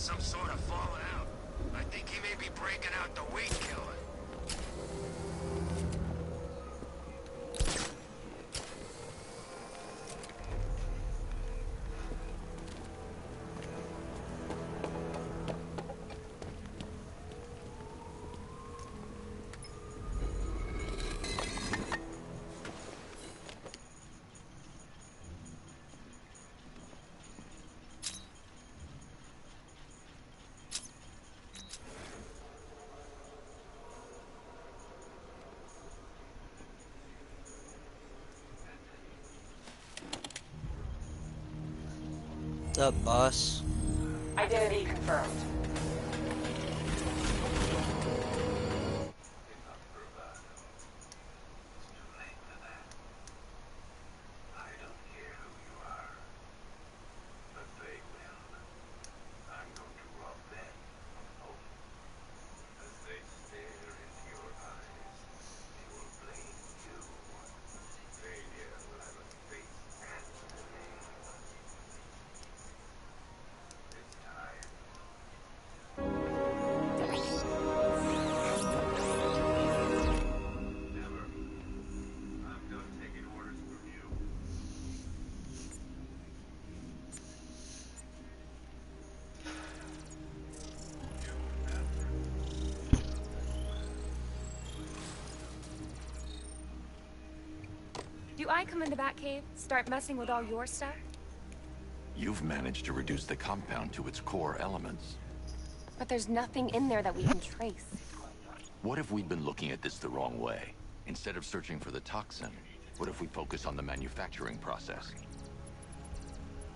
some sort of falling out. I think he may be breaking out the weed killer. What's up, boss? Identity confirmed. Do I come into Batcave, start messing with all your stuff? You've managed to reduce the compound to its core elements. But there's nothing in there that we can trace. What if we'd been looking at this the wrong way? Instead of searching for the toxin, what if we focus on the manufacturing process?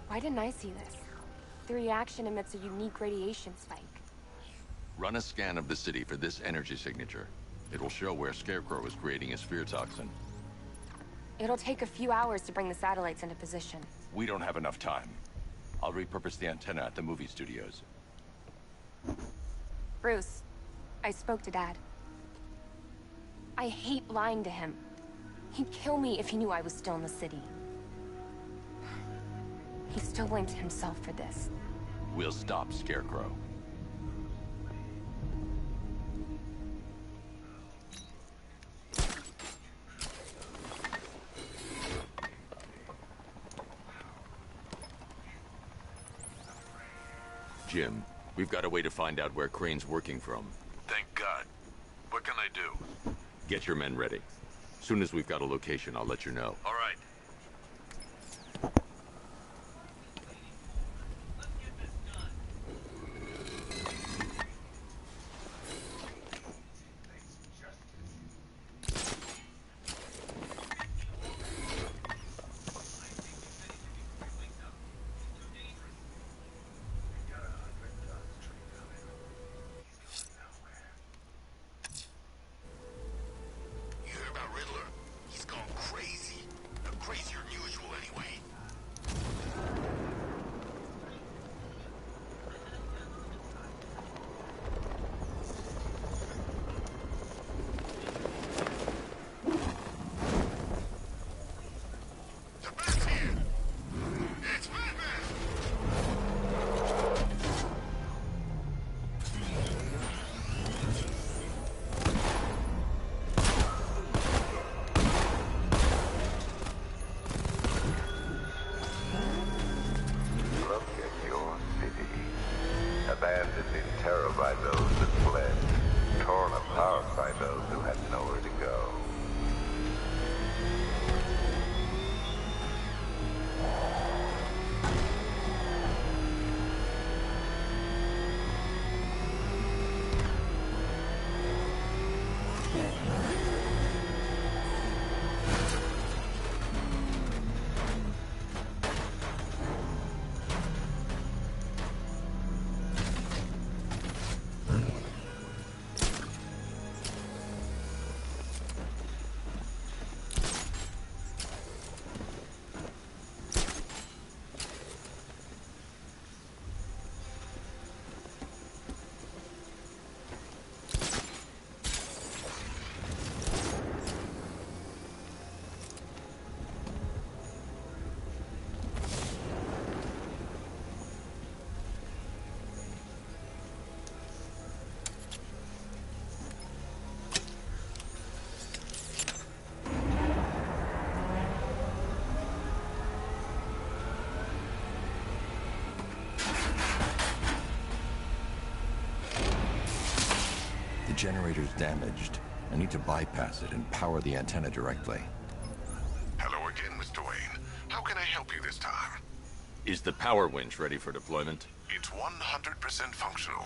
Why didn't I see this? The reaction emits a unique radiation spike. Run a scan of the city for this energy signature. It will show where Scarecrow is creating a sphere toxin. It'll take a few hours to bring the satellites into position. We don't have enough time. I'll repurpose the antenna at the movie studios. Bruce, I spoke to Dad. I hate lying to him. He'd kill me if he knew I was still in the city. He still blames himself for this. We'll stop Scarecrow. Jim, we've got a way to find out where Crane's working from. Thank God. What can I do? Get your men ready. Soon as we've got a location, I'll let you know. All right. generator's damaged. I need to bypass it and power the antenna directly. Hello again, Mr. Wayne. How can I help you this time? Is the power winch ready for deployment? It's 100% functional,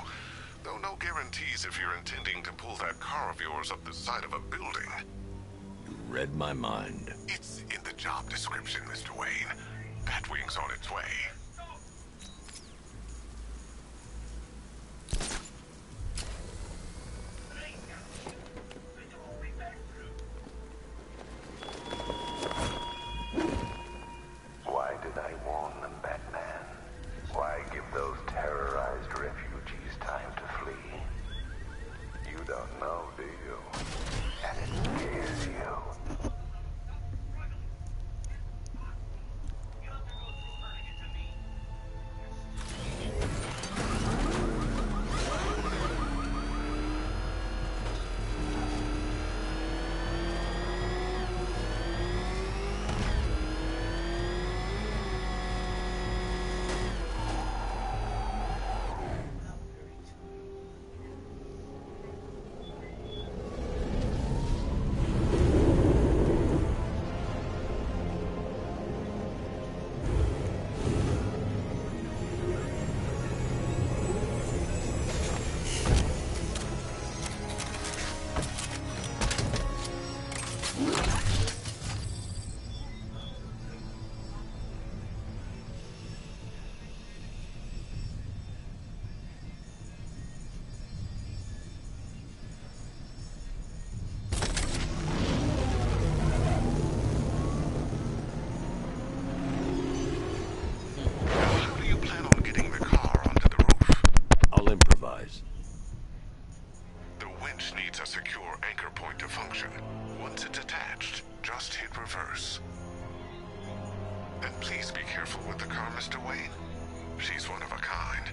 though no guarantees if you're intending to pull that car of yours up the side of a building. You read my mind. It's in the job description, Mr. Wayne. Batwing's on its way. Why did I warn them, Batman? Why give those terrorized refugees time to flee? You don't know, do you? And it scares you. Needs a secure anchor point to function. Once it's attached, just hit reverse. And please be careful with the car, Mr. Wayne. She's one of a kind.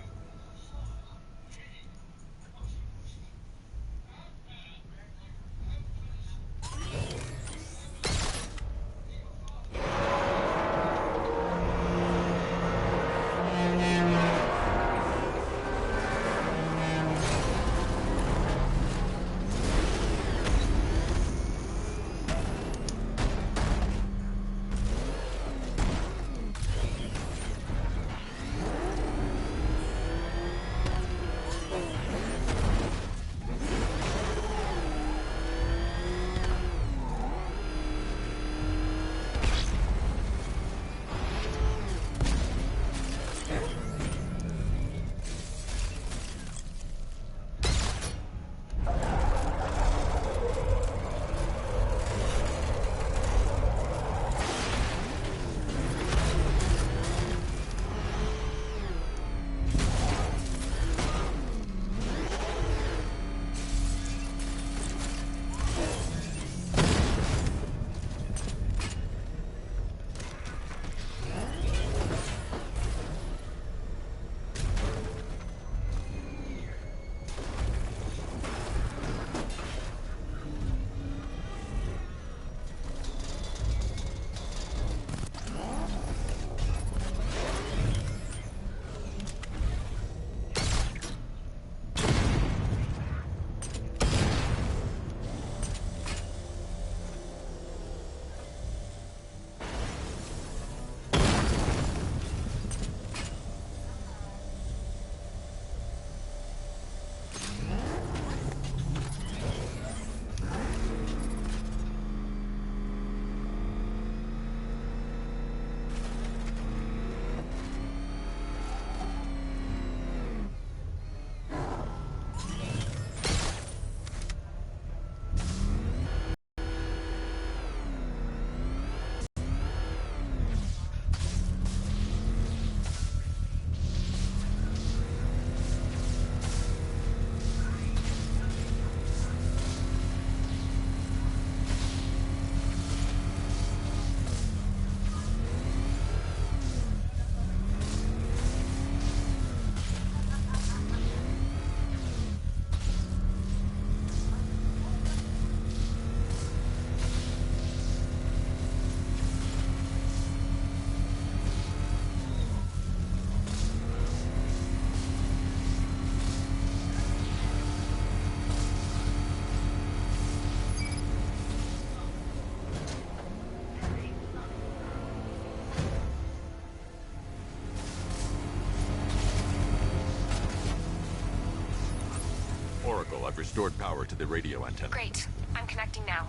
restored power to the radio antenna. Great. I'm connecting now.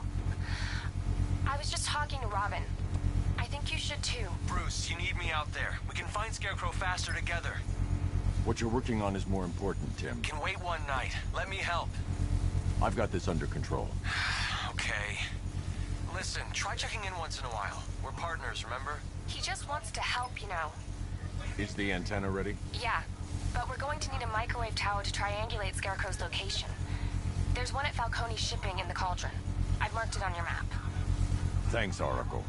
I was just talking to Robin. I think you should too. Bruce, you need me out there. We can find Scarecrow faster together. What you're working on is more important, Tim. Can wait one night. Let me help. I've got this under control. Okay. Listen, try checking in once in a while. We're partners, remember? He just wants to help, you know. Is the antenna ready? Yeah, but we're going to need a microwave tower to triangulate Scarecrow's location. There's one at Falcone Shipping in the Cauldron. I've marked it on your map. Thanks, Oracle.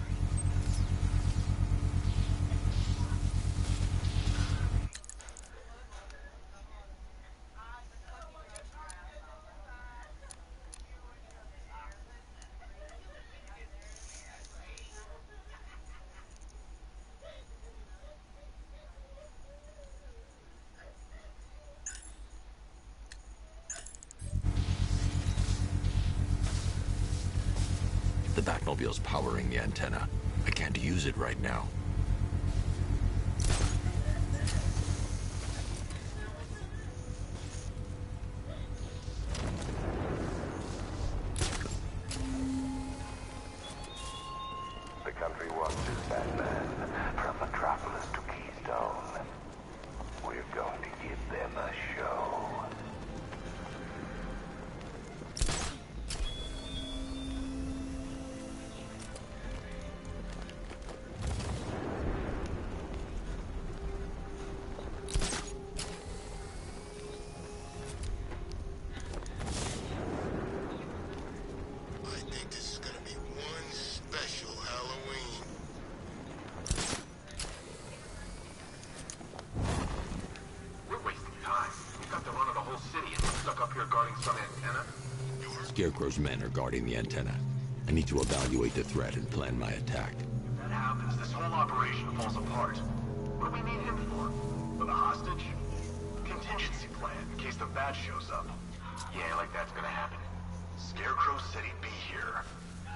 The Batmobile's powering the antenna. I can't use it right now. The country wants this Batman, from Metropolis to Keystone. We're going to give them a show. I think this is gonna be one special Halloween. We're wasting time. We've got the run of the whole city and we're stuck up here guarding some antenna. Scarecrow's men are guarding the antenna. I need to evaluate the threat and plan my attack. If that happens, this whole operation falls apart. What do we need him for? For the hostage? Contingency plan, in case the bat shows up. Yeah, like that's gonna happen. Scarecrow said he'd be here.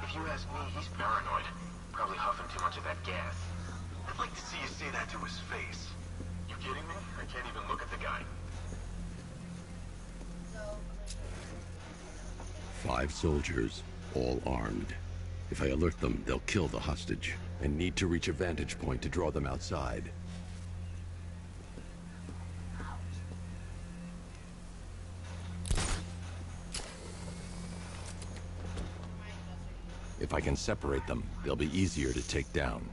If you ask me, he's paranoid. Probably huffing too much of that gas. I'd like to see you say that to his face. You kidding me? I can't even look at the guy. 5 soldiers, all armed. If I alert them, they'll kill the hostage. I need to reach a vantage point to draw them outside. If I can separate them, they'll be easier to take down.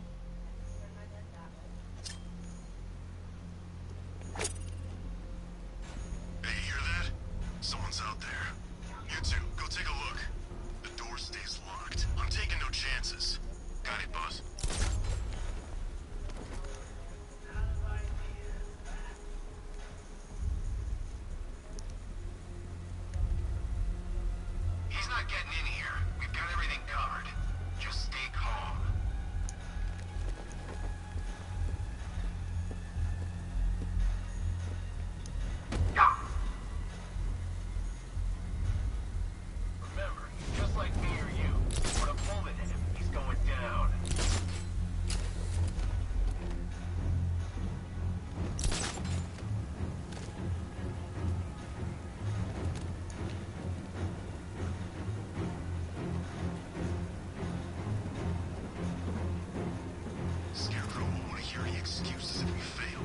Hey, you hear that? Someone's out there. You two, go take a look. The door stays locked. I'm taking no chances. Got it, boss. He's not getting in here. We've got everything covered. Just stay calm. Yeah. Remember, just like me or you, put a bullet in him, he's going down. Scarecrow won't want to hear any excuses if we fail.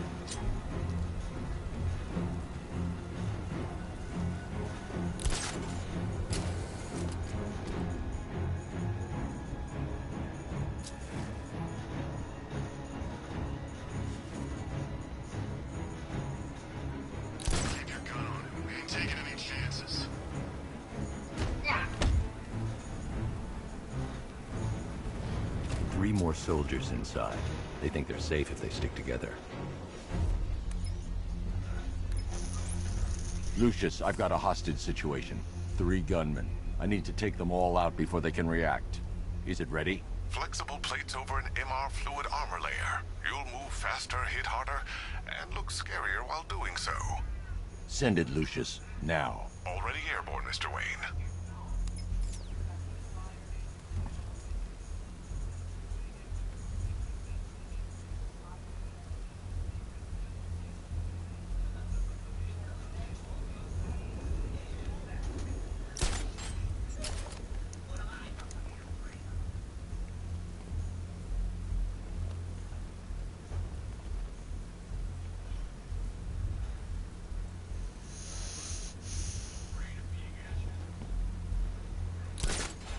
Keep your gun on him. We ain't taking any chances. 3 more soldiers inside. They think they're safe if they stick together. Lucius, I've got a hostage situation. 3 gunmen. I need to take them all out before they can react. Is it ready? Flexible plates over an MR fluid armor layer. You'll move faster, hit harder, and look scarier while doing so. Send it, Lucius. Now. Already airborne, Mr. Wayne.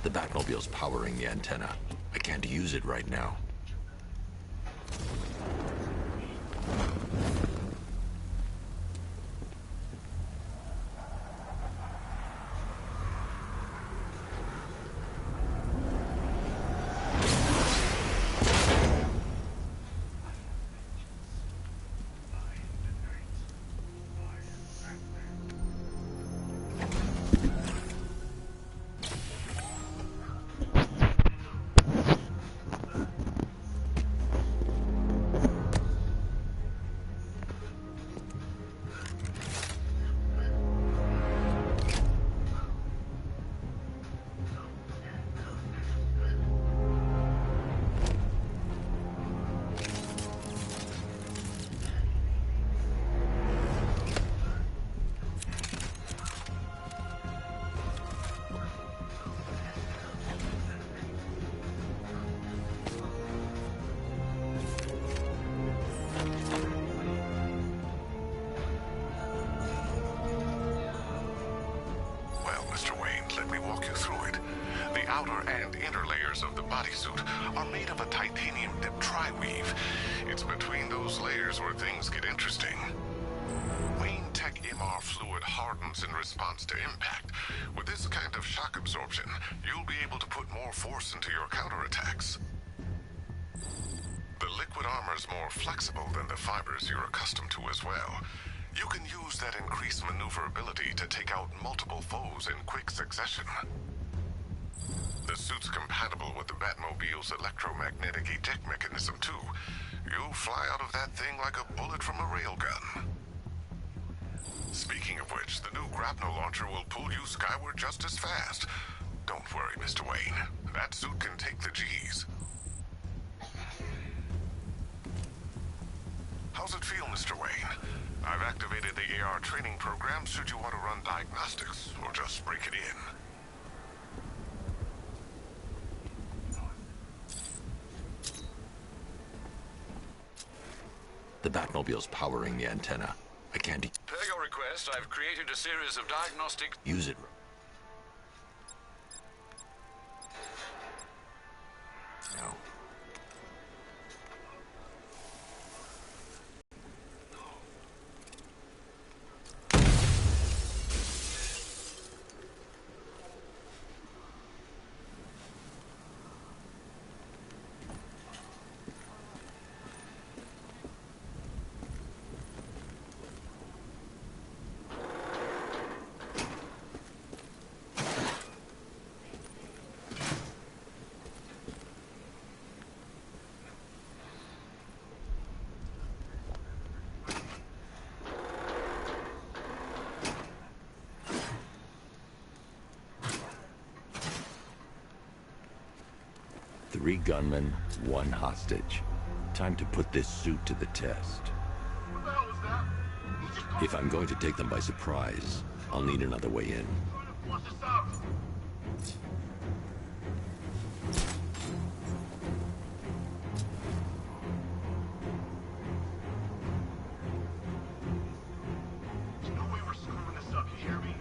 The Batmobile's powering the antenna. I can't use it right now. outer and inner layers of the bodysuit are made of a titanium dip tri-weave. It's between those layers where things get interesting. Wayne Tech MR fluid hardens in response to impact. With this kind of shock absorption, you'll be able to put more force into your counterattacks. The liquid armor's more flexible than the fibers you're accustomed to as well. You can use that increased maneuverability to take out multiple foes in quick succession. The suit's compatible with the Batmobile's electromagnetic eject mechanism, too. You'll fly out of that thing like a bullet from a railgun. Speaking of which, the new grapnel launcher will pull you skyward just as fast. Don't worry, Mr. Wayne. That suit can take the G's. How's it feel, Mr. Wayne? I've activated the AR training program should you want to run diagnostics, or just break it in. The Batmobile's powering the antenna. I can't... Per your request, I've created a series of diagnostic... Use it. No. Three gunmen, one hostage. Time to put this suit to the test. What the hell was that? If I'm going to take them by surprise, I'll need another way in. Force us out. There's no way we're screwing this up, you hear me?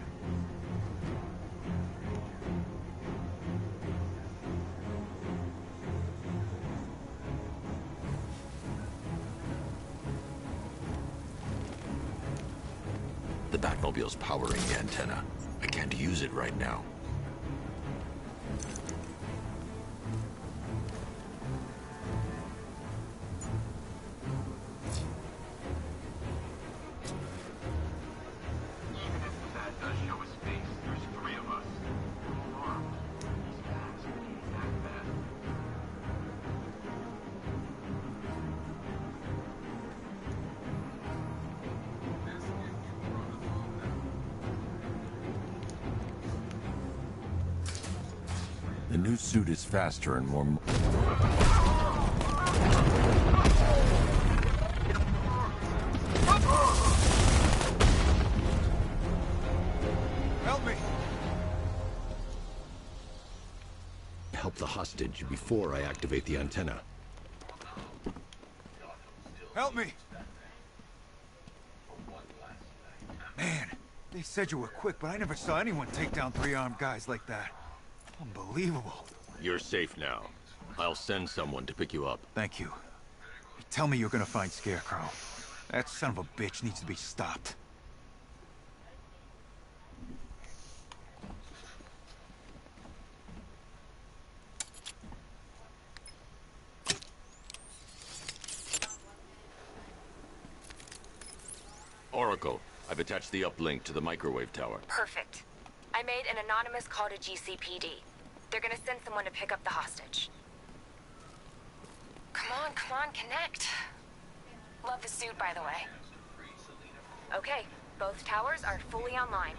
The Batmobile's powering the antenna. I can't use it right now. Even if the bat does show his face, there's three of us. We're all armed. These bats can't act bad. The new suit is faster and more... Help me! Help the hostage before I activate the antenna. Help me! Man, they said you were quick, but I never saw anyone take down three armed guys like that. Unbelievable. You're safe now. I'll send someone to pick you up. Thank you. Tell me you're gonna find Scarecrow. That son of a bitch needs to be stopped. Oracle, I've attached the uplink to the microwave tower. Perfect. I made an anonymous call to GCPD. They're gonna send someone to pick up the hostage. Come on, connect. Love the suit, by the way. Okay, both towers are fully online.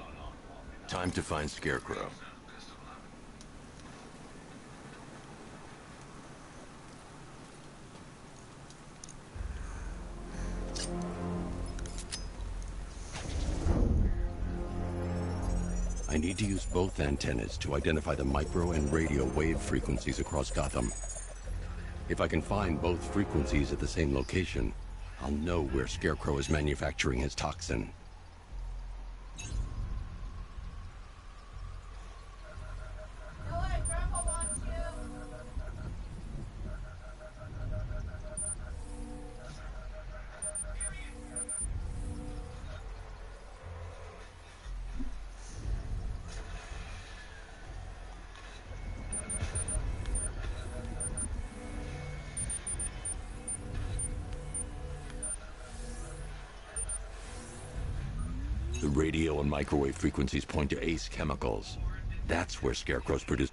Time to find Scarecrow. I need to use both antennas to identify the micro and radio wave frequencies across Gotham. If I can find both frequencies at the same location, I'll know where Scarecrow is manufacturing his toxin. The radio and microwave frequencies point to Ace Chemicals. That's where Scarecrow's produced.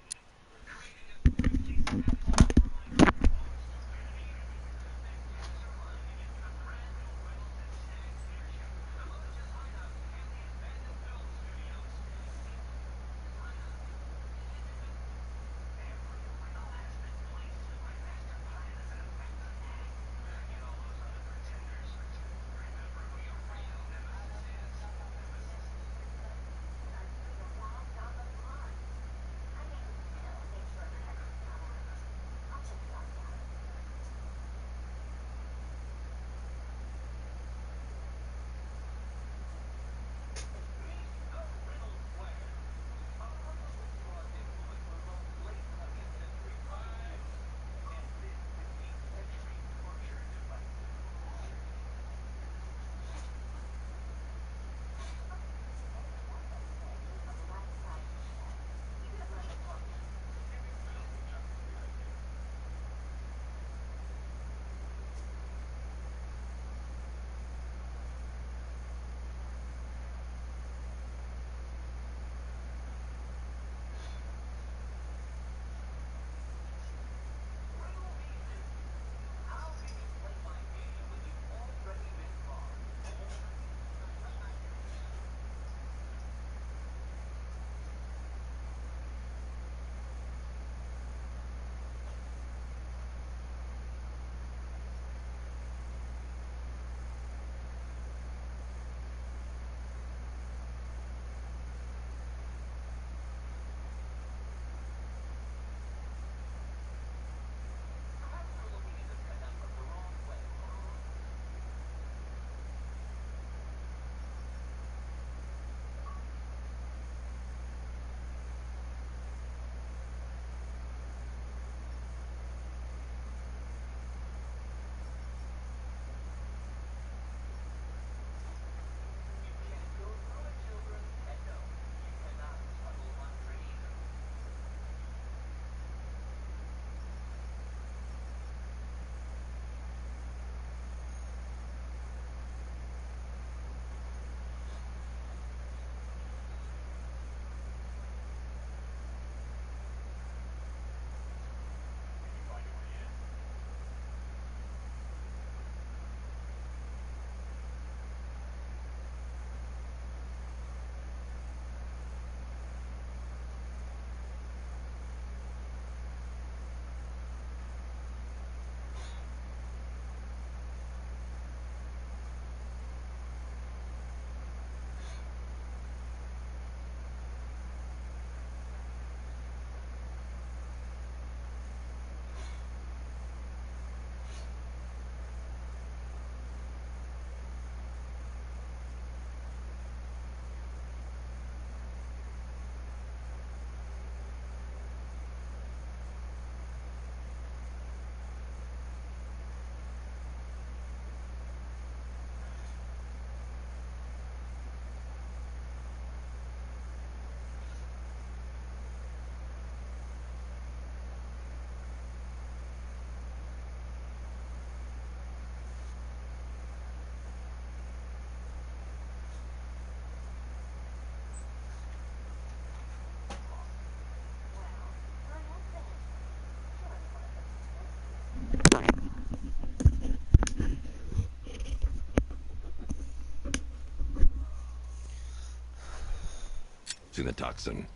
the toxin.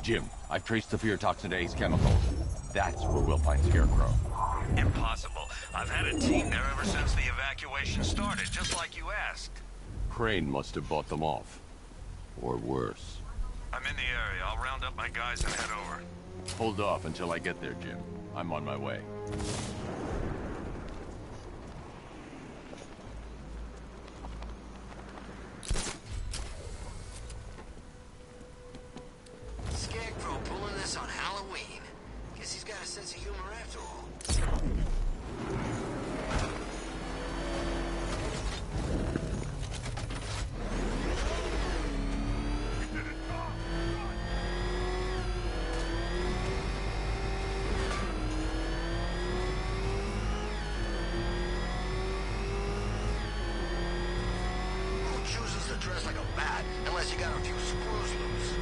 Jim, I've traced the fear toxin to Ace Chemicals. That's where we'll find Scarecrow. Impossible. I've had a team there ever since the evacuation started, just like you asked. Crane must have bought them off. Or worse. I'm in the area. I'll round up my guys and head over. Hold off until I get there, Jim. I'm on my way. Scarecrow pulling this on Halloween. Guess he's got a sense of humor after all. Who chooses to dress like a bat unless you got a few screws loose?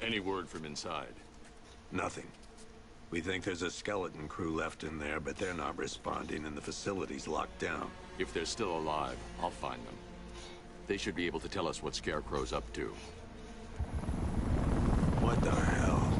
Any word from inside? Nothing. We think there's a skeleton crew left in there, but they're not responding and the facility's locked down. If they're still alive, I'll find them. They should be able to tell us what Scarecrow's up to. What the hell?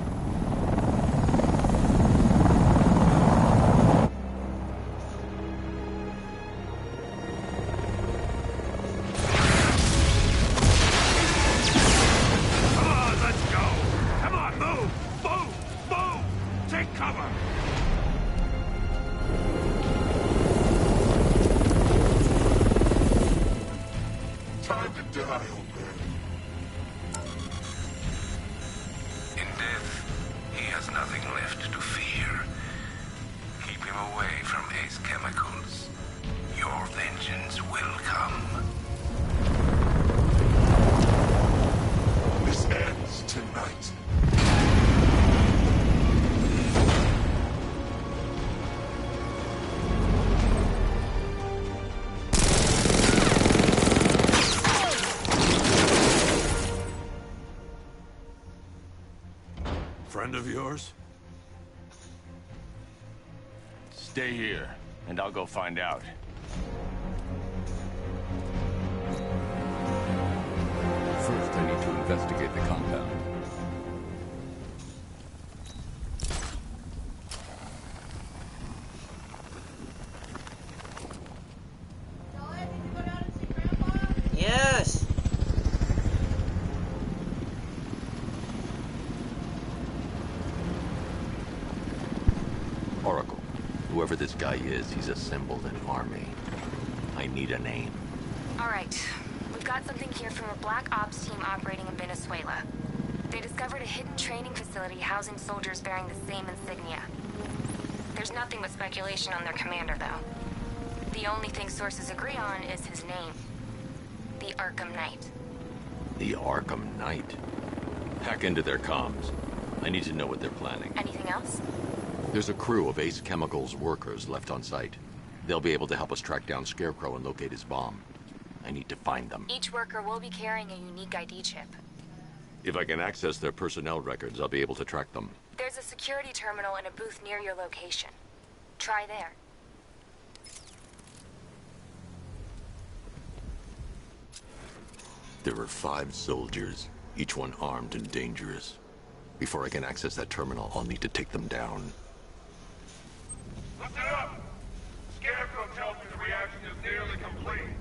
Friend of yours? Stay here, and I'll go find out. First, I need to investigate the compound. Yes! Oracle, whoever this guy is, he's assembled an army. I need a name. All right. We've got something here from a Black Ops team operating in Venezuela. They discovered a hidden training facility housing soldiers bearing the same insignia. There's nothing but speculation on their commander, though. The only thing sources agree on is his name. The Arkham Knight. The Arkham Knight? Hack into their comms. I need to know what they're planning. Anything else? There's a crew of Ace Chemicals workers left on site. They'll be able to help us track down Scarecrow and locate his bomb. I need to find them. Each worker will be carrying a unique ID chip. If I can access their personnel records, I'll be able to track them. There's a security terminal in a booth near your location. Try there. There are 5 soldiers, each one armed and dangerous. Before I can access that terminal, I'll need to take them down. Listen up! Scarecrow tells me the reaction is nearly complete.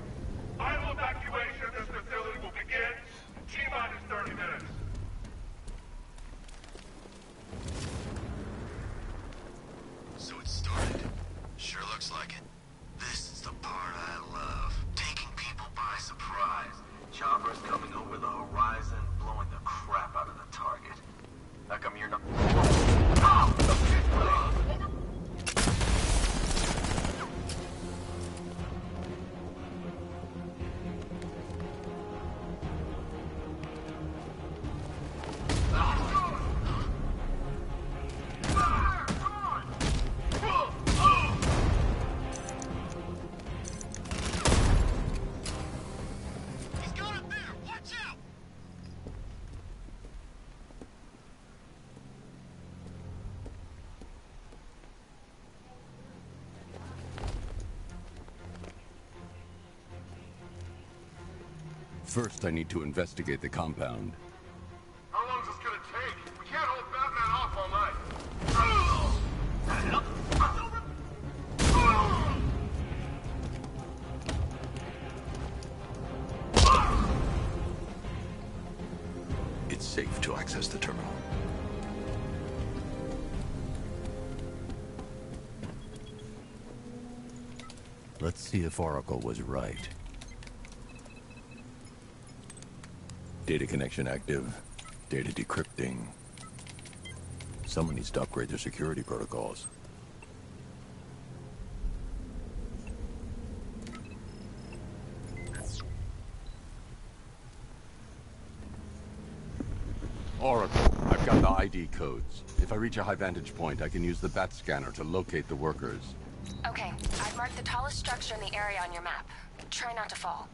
Final evacuation of this facility will begin in T-minus 30 minutes. So it started. Sure looks like it. This is the part I love. Taking people by surprise. Choppers coming over the horizon, blowing the crap out of the target. How come you're not... First, I need to investigate the compound. How long is this gonna take? We can't hold Batman off all night. It's safe to access the terminal. Let's see if Oracle was right. Data connection active. Data decrypting. Someone needs to upgrade their security protocols. Oracle, I've got the ID codes. If I reach a high vantage point, I can use the bat scanner to locate the workers. Okay, I've marked the tallest structure in the area on your map. Try not to fall.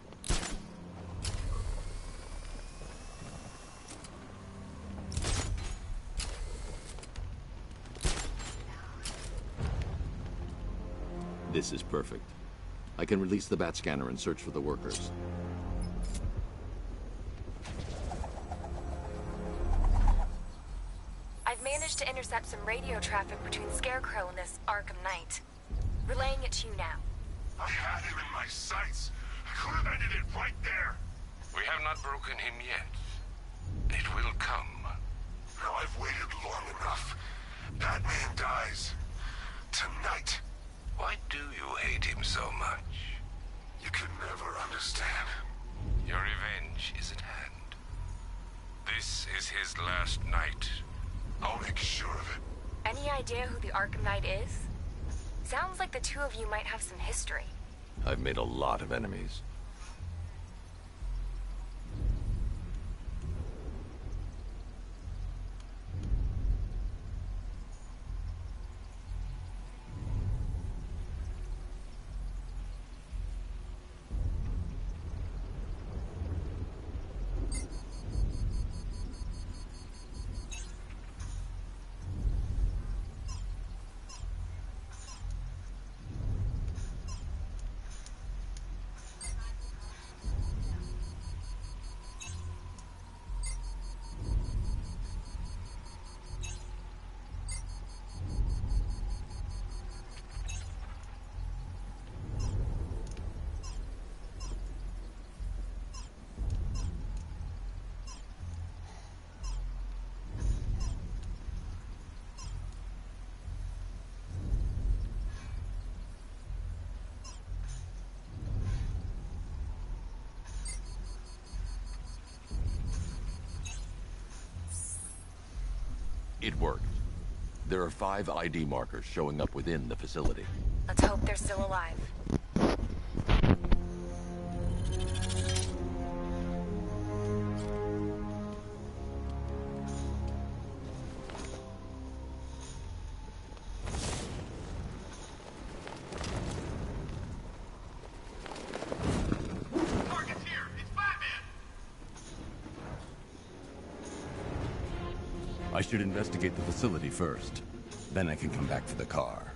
This is perfect. I can release the bat scanner and search for the workers. I've managed to intercept some radio traffic between Scarecrow and this Arkham Knight. Relaying it to you now. I had him in my sights. I could have ended it right there. We have not broken him yet. It will come. Now I've waited long enough. Batman dies. Tonight. Why do you hate him so much? You can never understand. Your revenge is at hand. This is his last night. I'll make sure of it. Any idea who the Arkham Knight is? Sounds like the two of you might have some history. I've made a lot of enemies. It worked. There are 5 ID markers showing up within the facility. Let's hope they're still alive. I should investigate the facility first. Then I can come back for the car.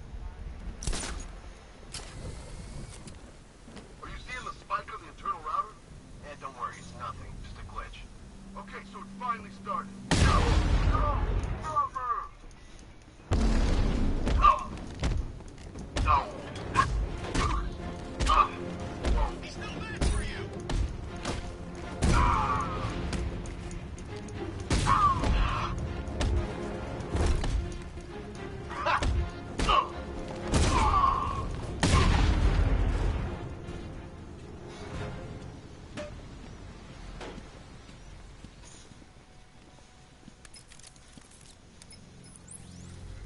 Are you seeing the spike on the internal router? Eh, don't worry, it's nothing. Just a glitch. Okay, so it finally started. He's no match for you.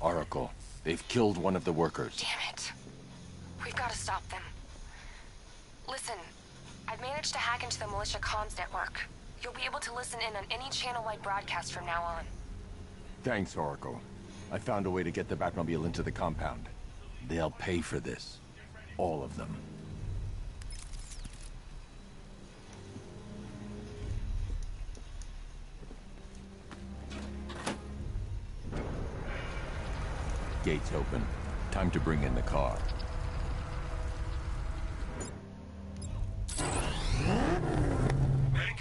Oracle, they've killed one of the workers. Damn it. We've got to stop them. Listen, I've managed to hack into the militia comms network. You'll be able to listen in on any channel-wide broadcast from now on. Thanks, Oracle. I found a way to get the Batmobile into the compound. They'll pay for this. All of them. Gates open. Time to bring in the car. Man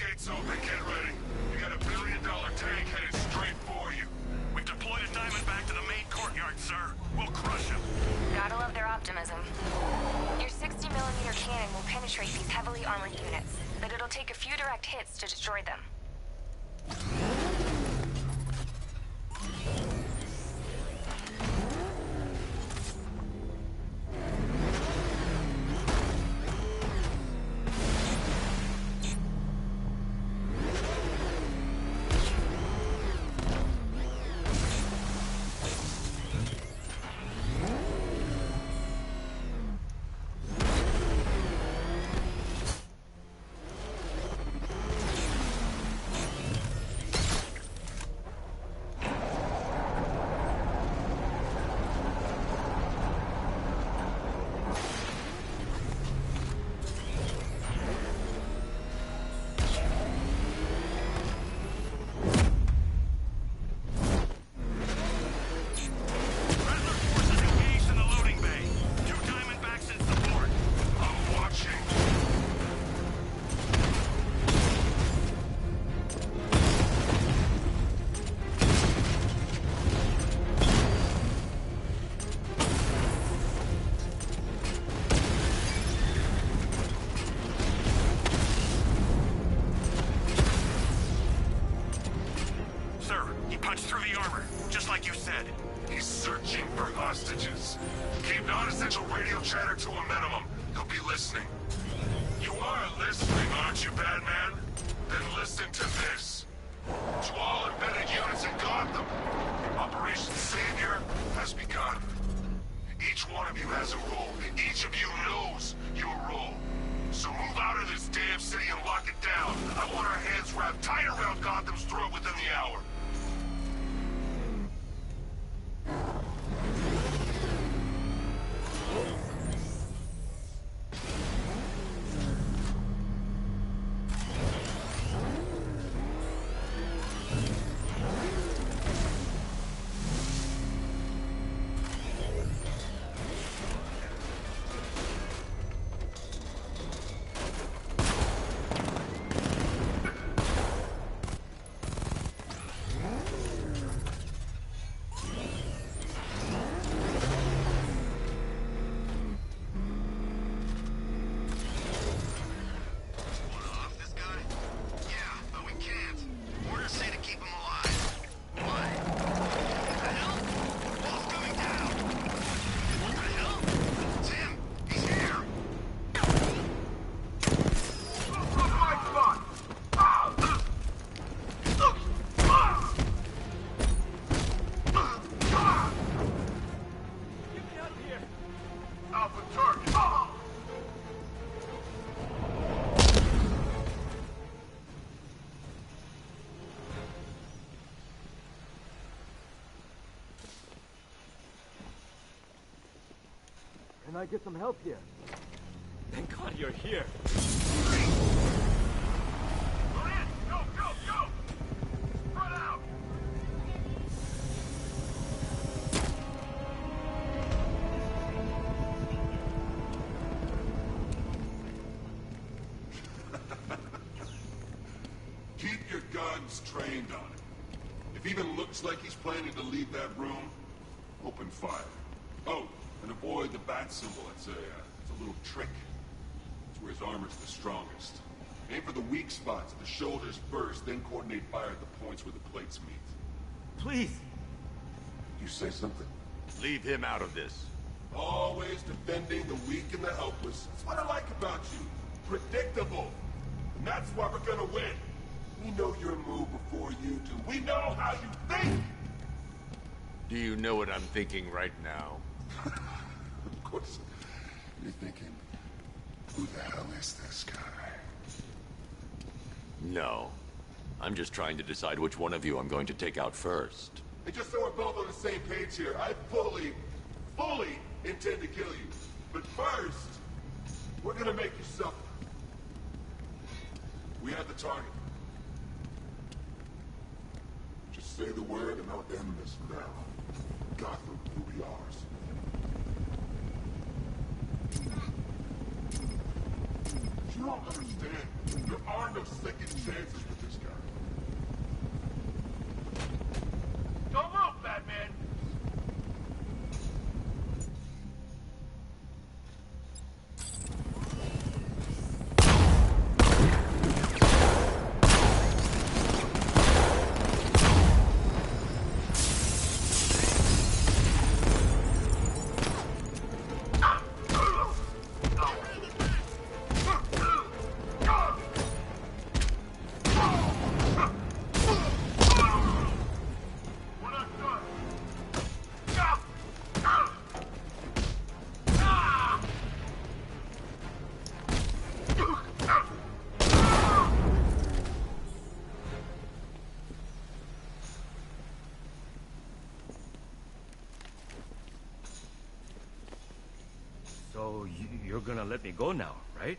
optimism. Your 60mm cannon will penetrate these heavily armored units, but it'll take a few direct hits to destroy them. hostages. Keep non-essential radio chatter to a minimum. He'll be listening. You are listening, aren't you, Batman? Then listen to this. To all embedded units in Gotham, Operation Savior has begun. Each one of you has a role. Each of you knows your role. So move out of this damn city and lock it down. I want our hands wrapped tight around Gotham's throat within the hour. Can I get some help here? Thank God you're here. Go, go, go! Run out! Keep your guns trained on it. If he even looks like he's planning to leave that room, open fire. Oh, and avoid the bat symbol. It's a little trick. It's where his armor's the strongest. Aim for the weak spots at the shoulders first, then coordinate fire at the points where the plates meet. Please! You say something? Leave him out of this. Always defending the weak and the helpless. That's what I like about you. Predictable. And that's why we're gonna win. We know your move before you do. We know how you think! Do you know what I'm thinking right now? Of course. You're thinking, who the hell is this guy? No. I'm just trying to decide which one of you I'm going to take out first. And just so we're both on the same page here, I fully intend to kill you. But first, we're gonna make you suffer. We have the target. Just say the word and I'll end this now. Gotham will be ours. You don't understand. There are no second chances with this guy. Don't move, Batman! So, you're gonna let me go now, right?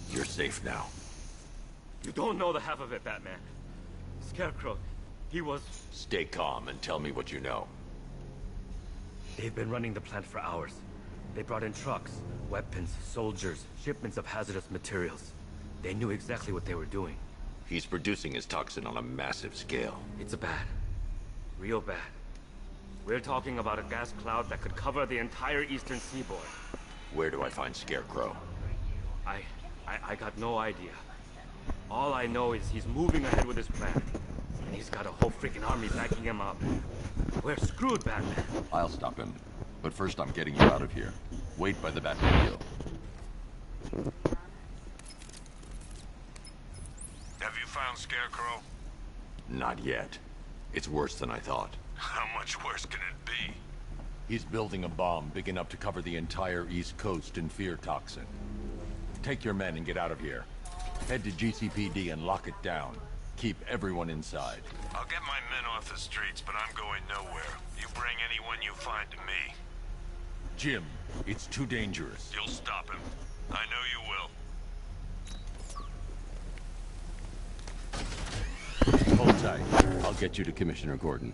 You're safe now. You don't know the half of it, Batman. Scarecrow, he was... Stay calm and tell me what you know. They've been running the plant for hours. They brought in trucks, weapons, soldiers, shipments of hazardous materials. They knew exactly what they were doing. He's producing his toxin on a massive scale. It's bad. Real bad. We're talking about a gas cloud that could cover the entire eastern seaboard. Where do I find Scarecrow? I got no idea. All I know is he's moving ahead with his plan. And he's got a whole freaking army backing him up. We're screwed, Batman. I'll stop him. But first I'm getting you out of here. Wait by the Batmobile. Have you found Scarecrow? Not yet. It's worse than I thought. How much worse can it be? He's building a bomb big enough to cover the entire East Coast in fear toxin. Take your men and get out of here. Head to GCPD and lock it down. Keep everyone inside. I'll get my men off the streets, but I'm going nowhere. You bring anyone you find to me. Jim, it's too dangerous. You'll stop him. I know you will. Hold tight. I'll get you to Commissioner Gordon.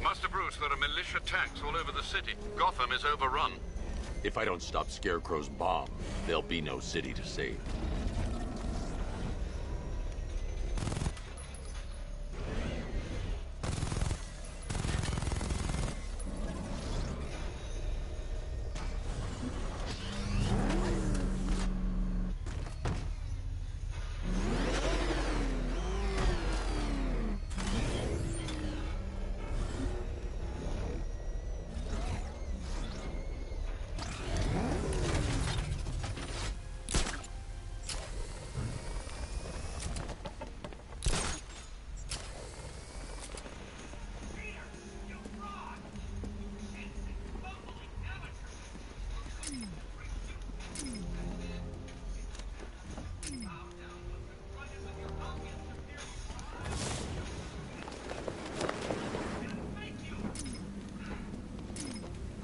Master Bruce, there are militia tanks all over the city. Gotham is overrun. If I don't stop Scarecrow's bomb, there'll be no city to save.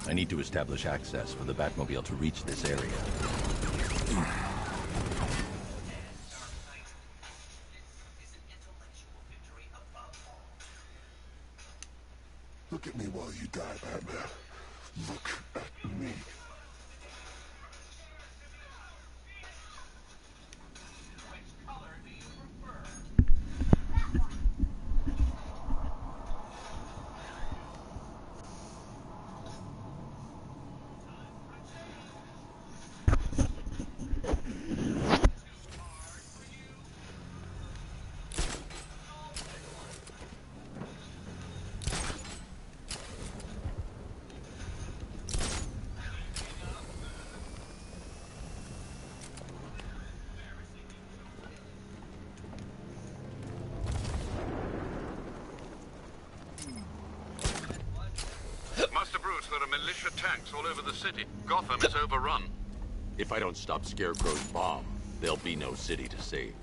I need to establish access for the Batmobile to reach this area. Look at me while you die, Batman. Look at me. Master Bruce, there are militia tanks all over the city. Gotham is overrun. If I don't stop Scarecrow's bomb, there'll be no city to save.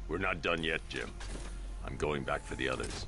We're not done yet, Jim. I'm going back for the others.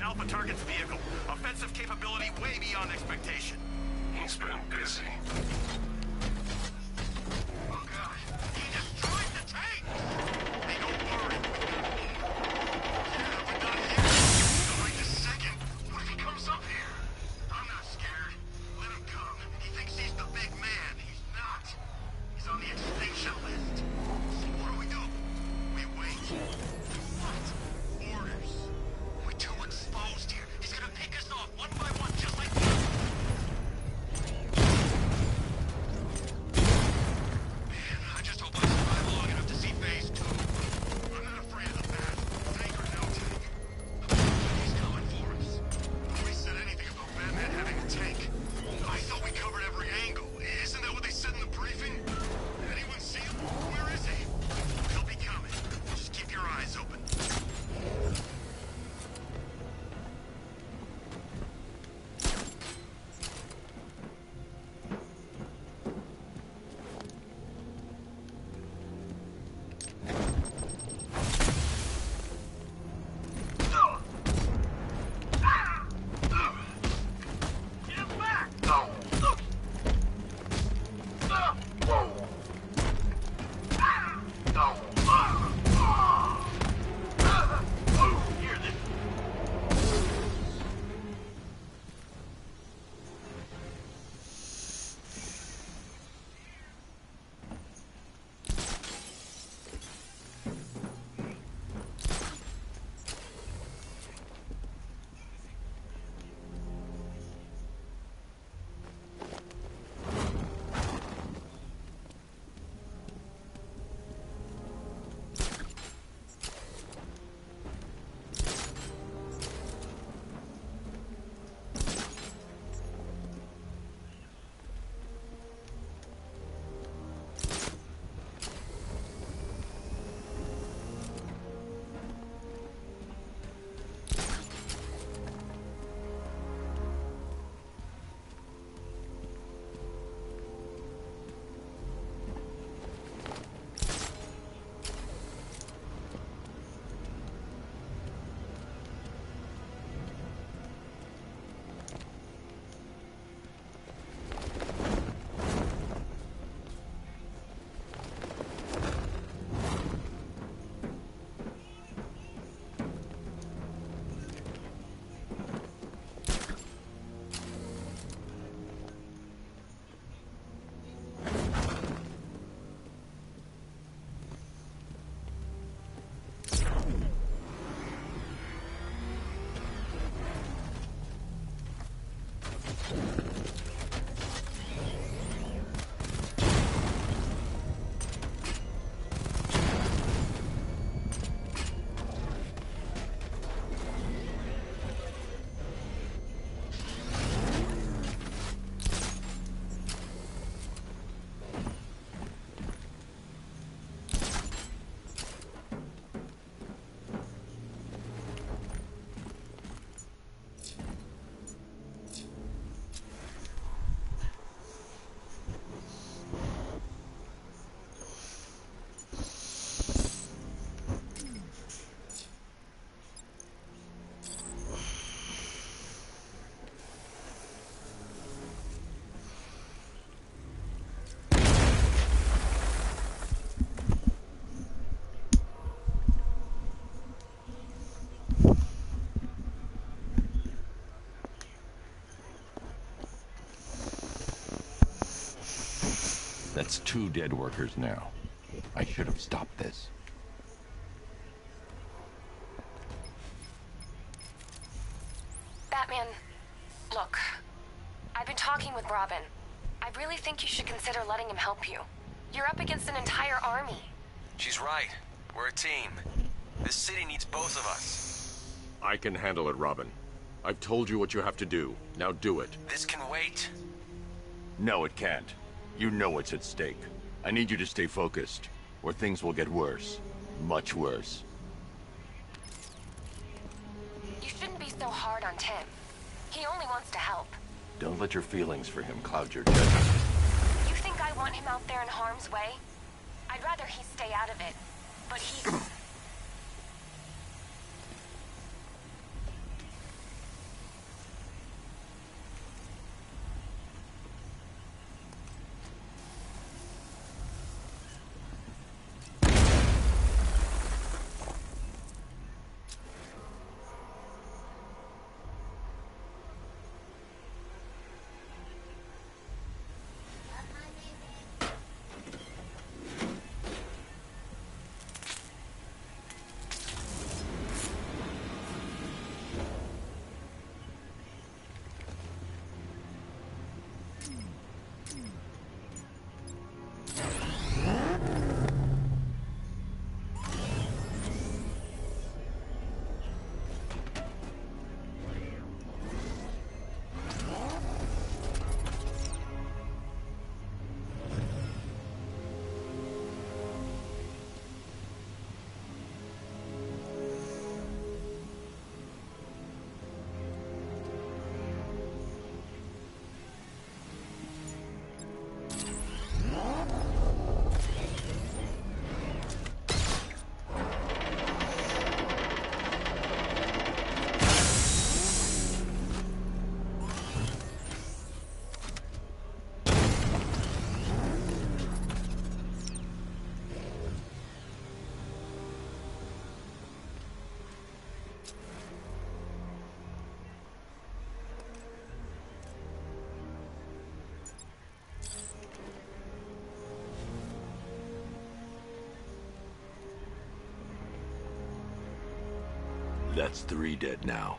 Alpha target's vehicle. Offensive capability way beyond expectation. He's been busy. Oh god, he destroyed the tank! Hey, don't worry. Yeah, but not here. Not right this second. What if he comes up here? I'm not scared. Let him come. He thinks he's the big man. He's not. He's on the extinction list. So what do? We wait. What? Orders. We're too exposed here. He's gonna pick us off one by one, just like this. That's 2 dead workers now. I should have stopped this. Batman, look. I've been talking with Robin. I really think you should consider letting him help you. You're up against an entire army. She's right. We're a team. This city needs both of us. I can handle it, Robin. I've told you what you have to do. Now do it. This can wait. No, it can't. You know what's at stake. I need you to stay focused, or things will get worse. Much worse. You shouldn't be so hard on Tim. He only wants to help. Don't let your feelings for him cloud your judgment. You think I want him out there in harm's way? I'd rather he stay out of it. But he's... That's 3 dead now.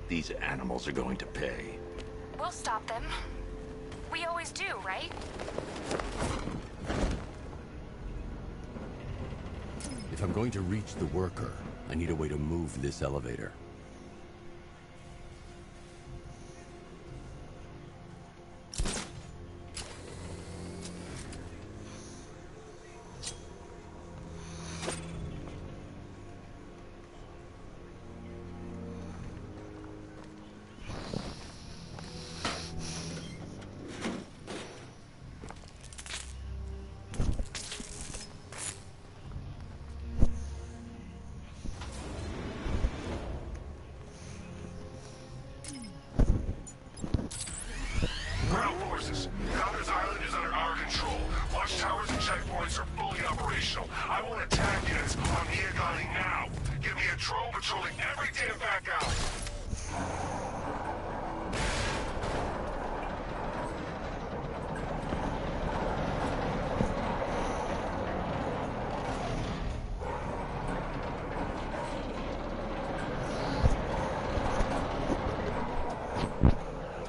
These animals are going to pay. We'll stop them. We always do, right? If I'm going to reach the worker, I need a way to move this elevator. Ground forces, Goddard's Island is under our control. Watchtowers and checkpoints are fully operational. I want attack units on Neogani now. Give me a drone patrolling every damn back alley.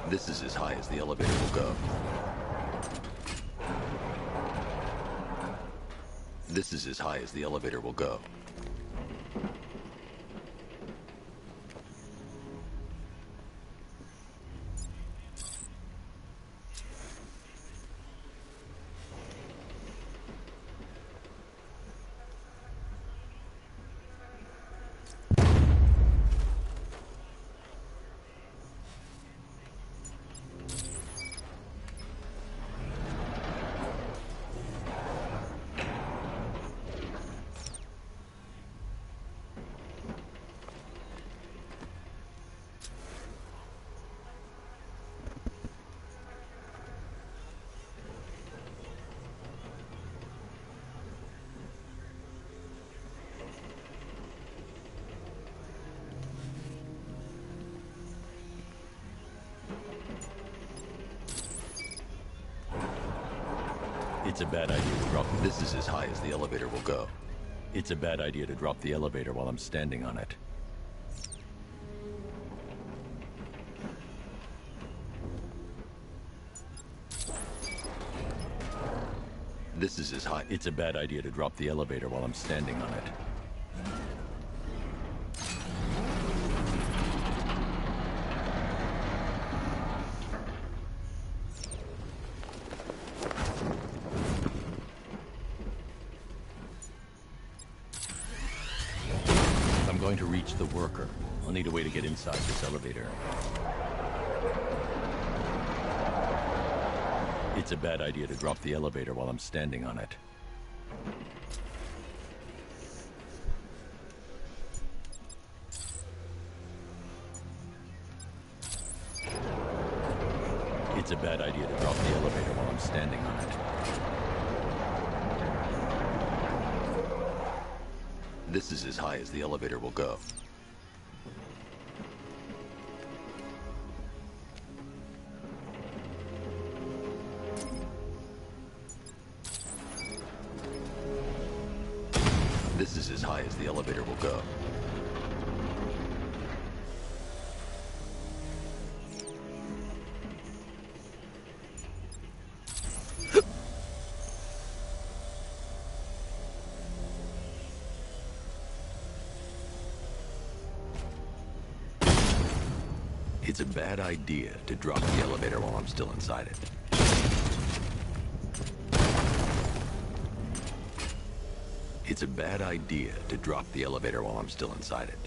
This is as high as the elevator will go. This is as high as the elevator will go. It's a bad idea to drop. This is as high as the elevator will go. It's a bad idea to drop the elevator while I'm standing on it. This is as high. It's a bad idea to drop the elevator while I'm standing on it. If I'm going to reach the worker, I'll need a way to get inside this elevator. It's a bad idea to drop the elevator while I'm standing on it. It's a bad idea to drop the elevator while I'm standing on it. This is as high as the elevator will go. This is as high as the elevator will go. It's a bad idea to drop the elevator while I'm still inside it. It's a bad idea to drop the elevator while I'm still inside it.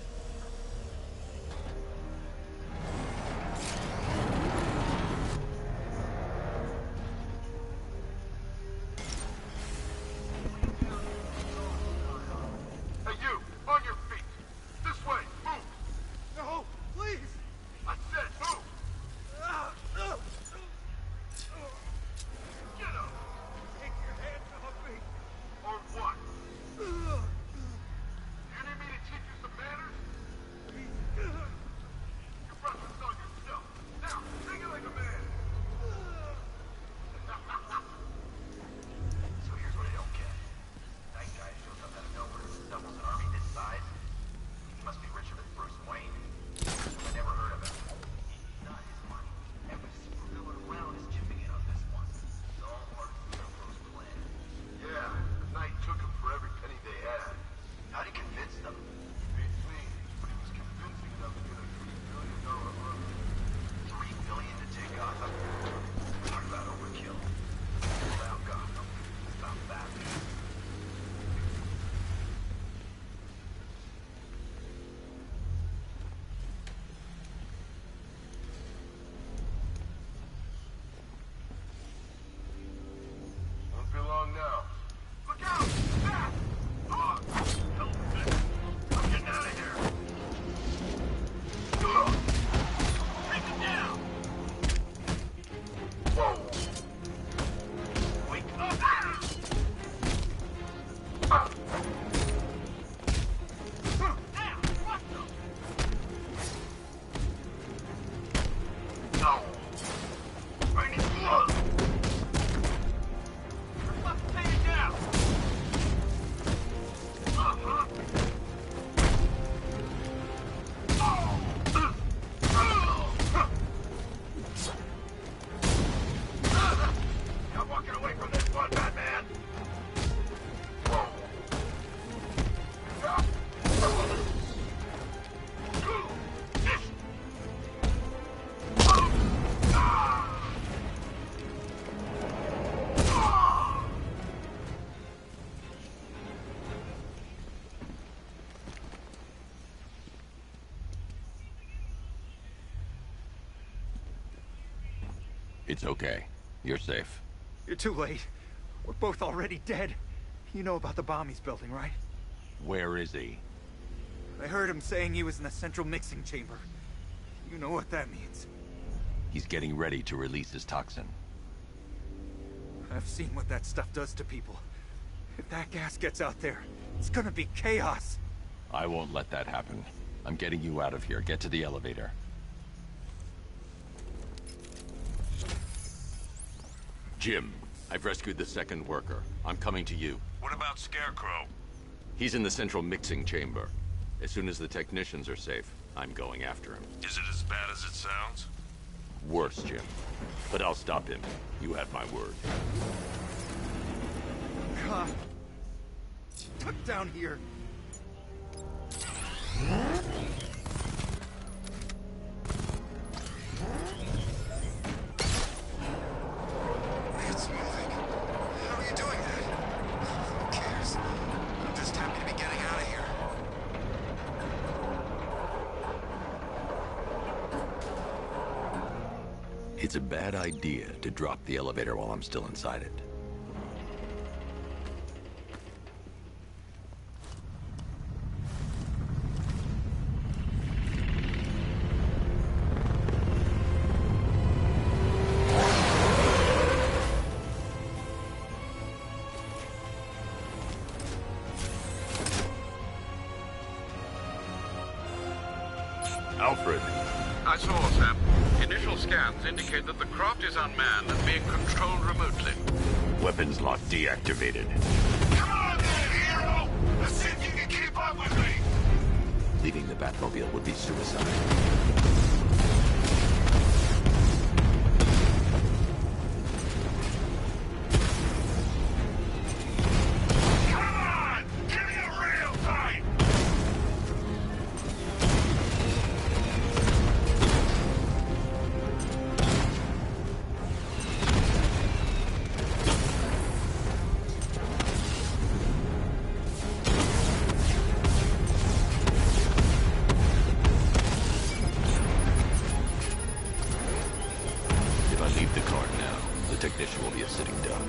Hey, you! On your feet! This way! Move! No! Please! I said move! Get up! Take your hands off me! Or what? You need me to teach you some manners? You brought this on yourself. Now, take it like a man. So here's what I don't get. That guy shows up out of nowhere, doubles an army this size. He must be richer than Bruce Wayne. I never heard of him. It's not his money. Every supervillain around is chipping in on this one. It's all part of Scarecrow's plan. Yeah, the Knight took him for every penny they had. How'd he convince them? Beats me, but he was convincing enough to get a $3 billion army. $3 billion to take Gotham? Talk about overkill. Pull out Gotham. Stop that. Won't be long now. Look out! Back! Oh! I'm getting out of here! Take it down! Whoa! Wake up! Ah! Now, what the? No! I need blood! Let's take it down! Uh-huh! Not walking away from this one, Batman! Whoa! It's okay. You're safe. You're too late. We're both already dead. You know about the bomb he's building, right? Where is he? I heard him saying he was in the central mixing chamber. You know what that means. He's getting ready to release his toxin. I've seen what that stuff does to people. If that gas gets out there, it's gonna be chaos. I won't let that happen. I'm getting you out of here. Get to the elevator. Jim, I've rescued the second worker. I'm coming to you. What about Scarecrow? He's in the central mixing chamber. As soon as the technicians are safe, I'm going after him. Is it as bad as it sounds? Worse, Jim. But I'll stop him. You have my word. God. Stuck down here. It's moving. How are you doing that? Who cares? I'm just happy to be getting out of here. It's a bad idea to drop the elevator while I'm still inside it. Alfred. I saw, Sam. Initial scans indicate that the craft is unmanned and being controlled remotely. Weapons lock deactivated. Come on then, hero! Let's see if you can keep up with me! Leaving the Batmobile would be suicide. Come on! Give me a real fight! If I leave the car now, the technician will be a sitting duck.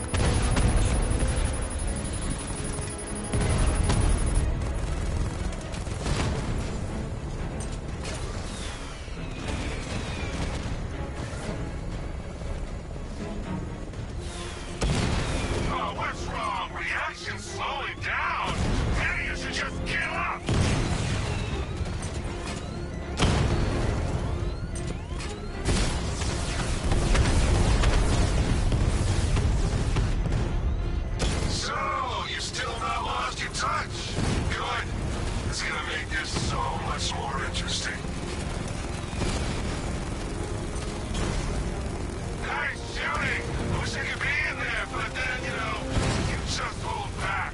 Oh, what's wrong? Reaction's slowing down! Maybe you should just give up! So, you still not lost your touch? Good. It's gonna make this so much more interesting. Nice shooting! I wish I could be in there, but then, you know, you just hold back.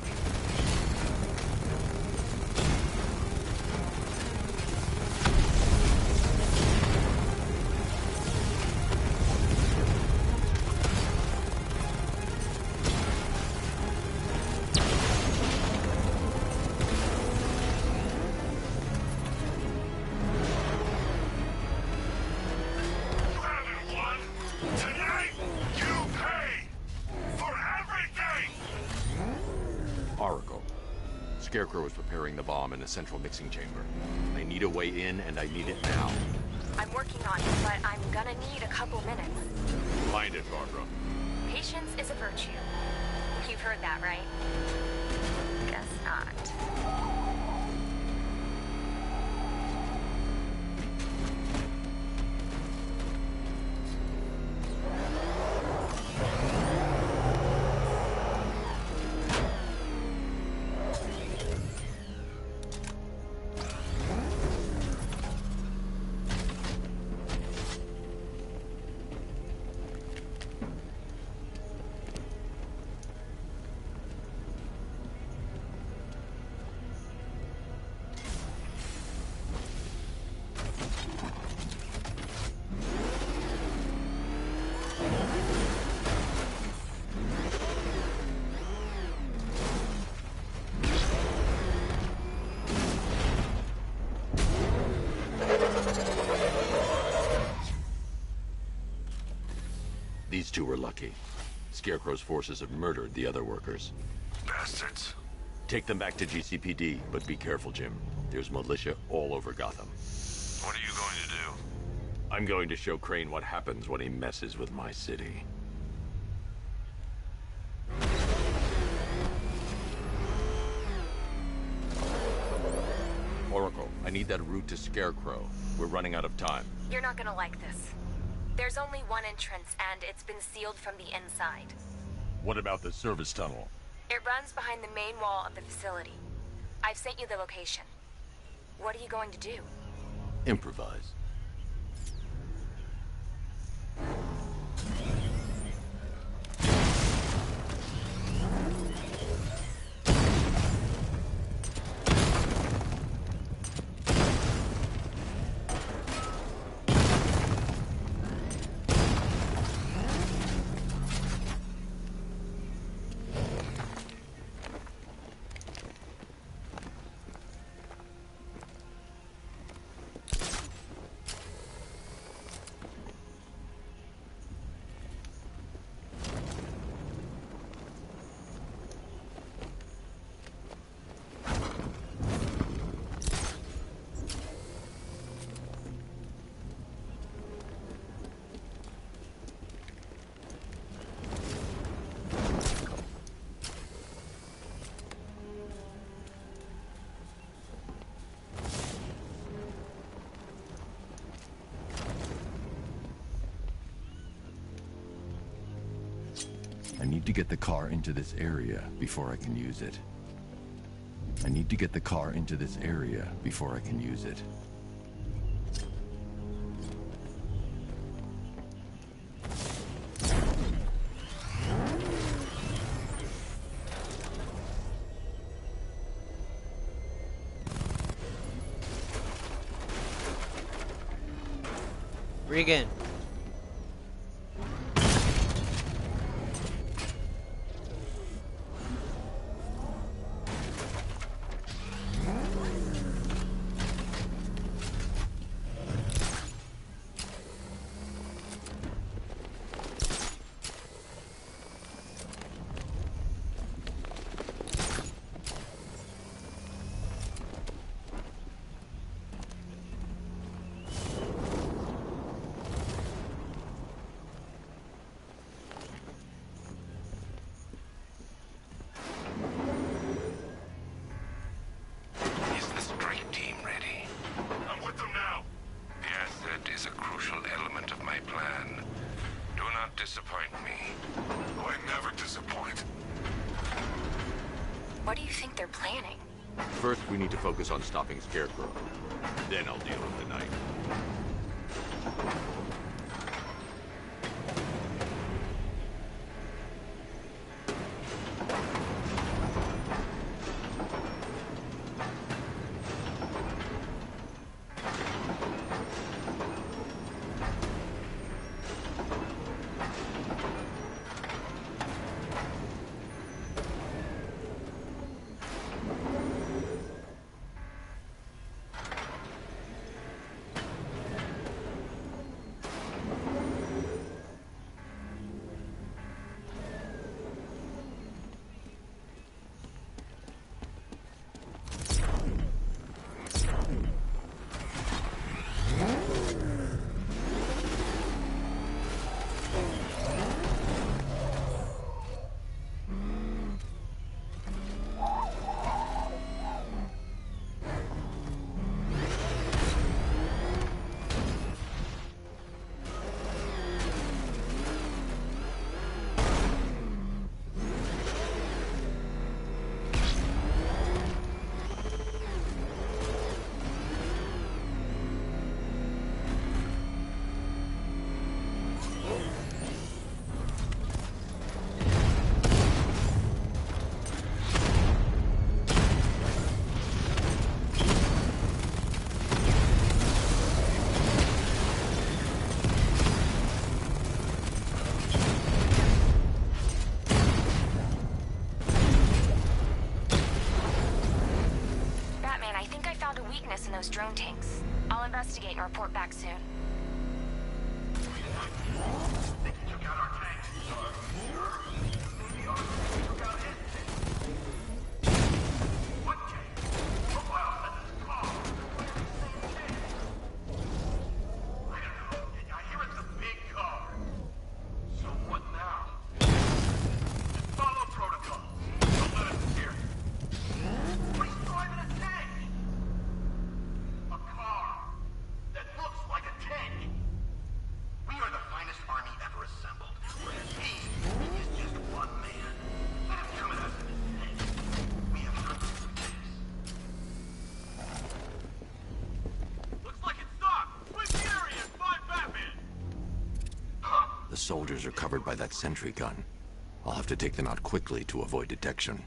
You haven't won. Tonight, you pay for everything! Oracle. Scarecrow is preparing the bomb in the central mixing chamber. I need a way in, and I need it now. I'm working on it, but I'm gonna need a couple minutes. Find it, Barbara. Patience is a virtue. You've heard that, right? Guess not. These two were lucky. Scarecrow's forces have murdered the other workers. Bastards. Take them back to GCPD, but be careful, Jim. There's militia all over Gotham. What are you going to do? I'm going to show Crane what happens when he messes with my city. Oracle, I need that route to Scarecrow. We're running out of time. You're not gonna like this. There's only one entrance, and it's been sealed from the inside. What about the service tunnel? It runs behind the main wall of the facility. I've sent you the location. What are you going to do? Improvise. I need to get the car into this area before I can use it. I need to get the car into this area before I can use it. Regan. What do you think they're planning? First, we need to focus on stopping Scarecrow. Then I'll deal with the knife. In those drone tanks. I'll investigate and report back soon. soldiers are covered by that sentry gun. I'll have to take them out quickly to avoid detection.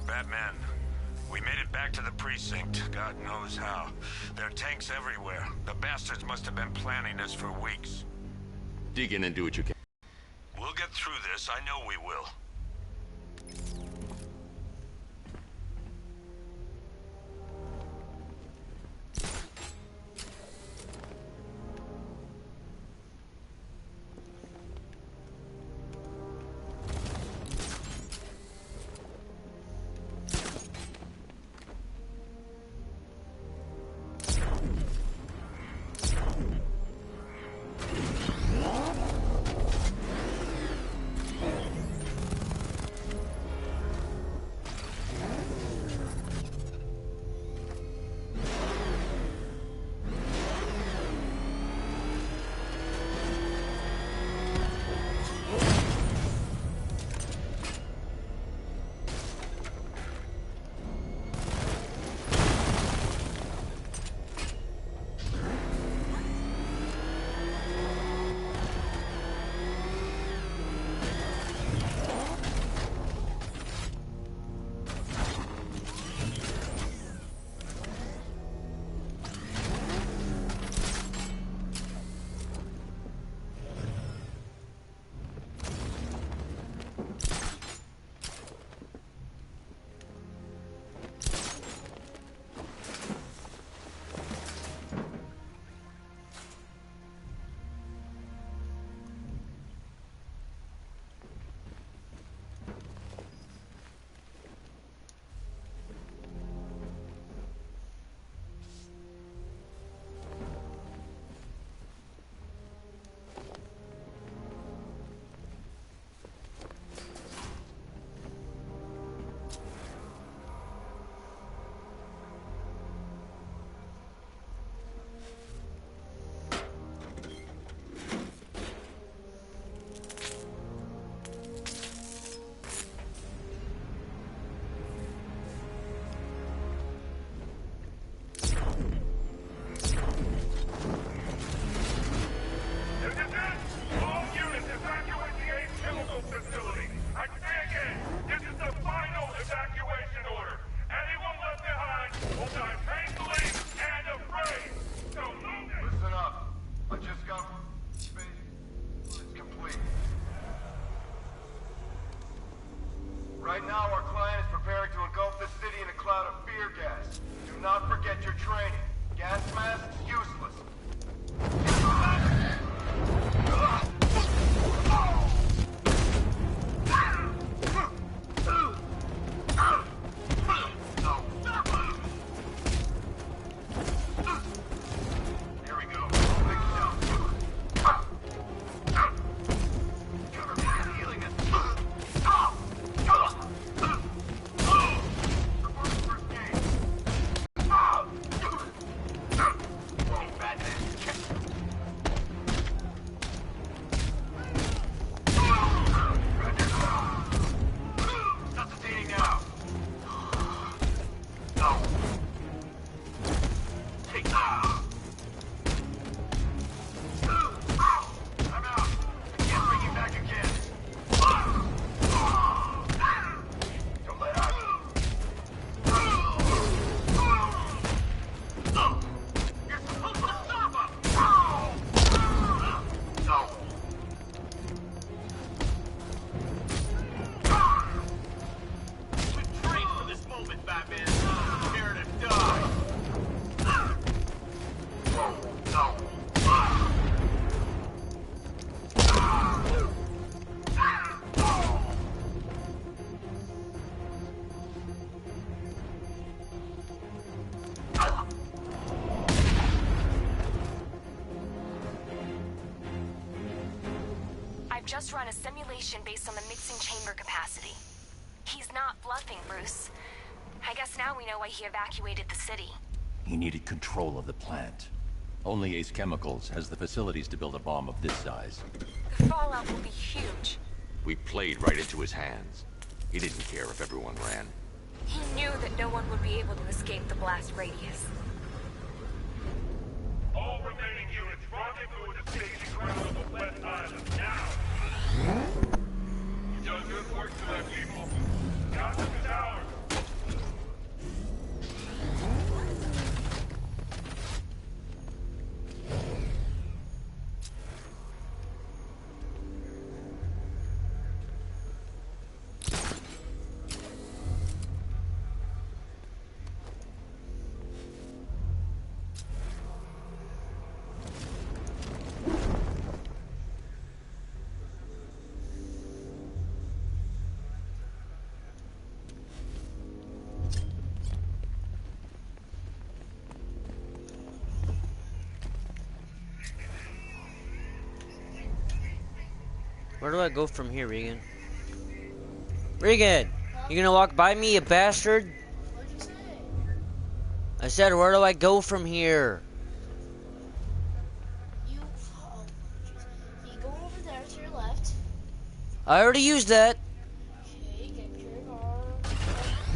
Batman, we made it back to the precinct, God knows how. There are tanks everywhere. The bastards must have been planning this for weeks. Dig in and do what you can. We'll get through this, I know we will. Right now, our client is preparing to engulf the city in a cloud of fear gas. Do not forget your training. Gas masks useless. just run a simulation based on the mixing chamber capacity. He's not bluffing, Bruce. I guess now we know why he evacuated the city. He needed control of the plant. Only Ace Chemicals has the facilities to build a bomb of this size. The fallout will be huge. We played right into his hands. He didn't care if everyone ran. He knew that no one would be able to escape the blast radius. All remaining units, rendezvous at the staging ground on the West Island, now! You've done good work tonight, people. Got to the tower! Where do I go from here, Regan? Regan! You gonna walk by me, you bastard? What'd you say? I said, where do I go from here? You go over there to your left. I already used that. Okay, get your car.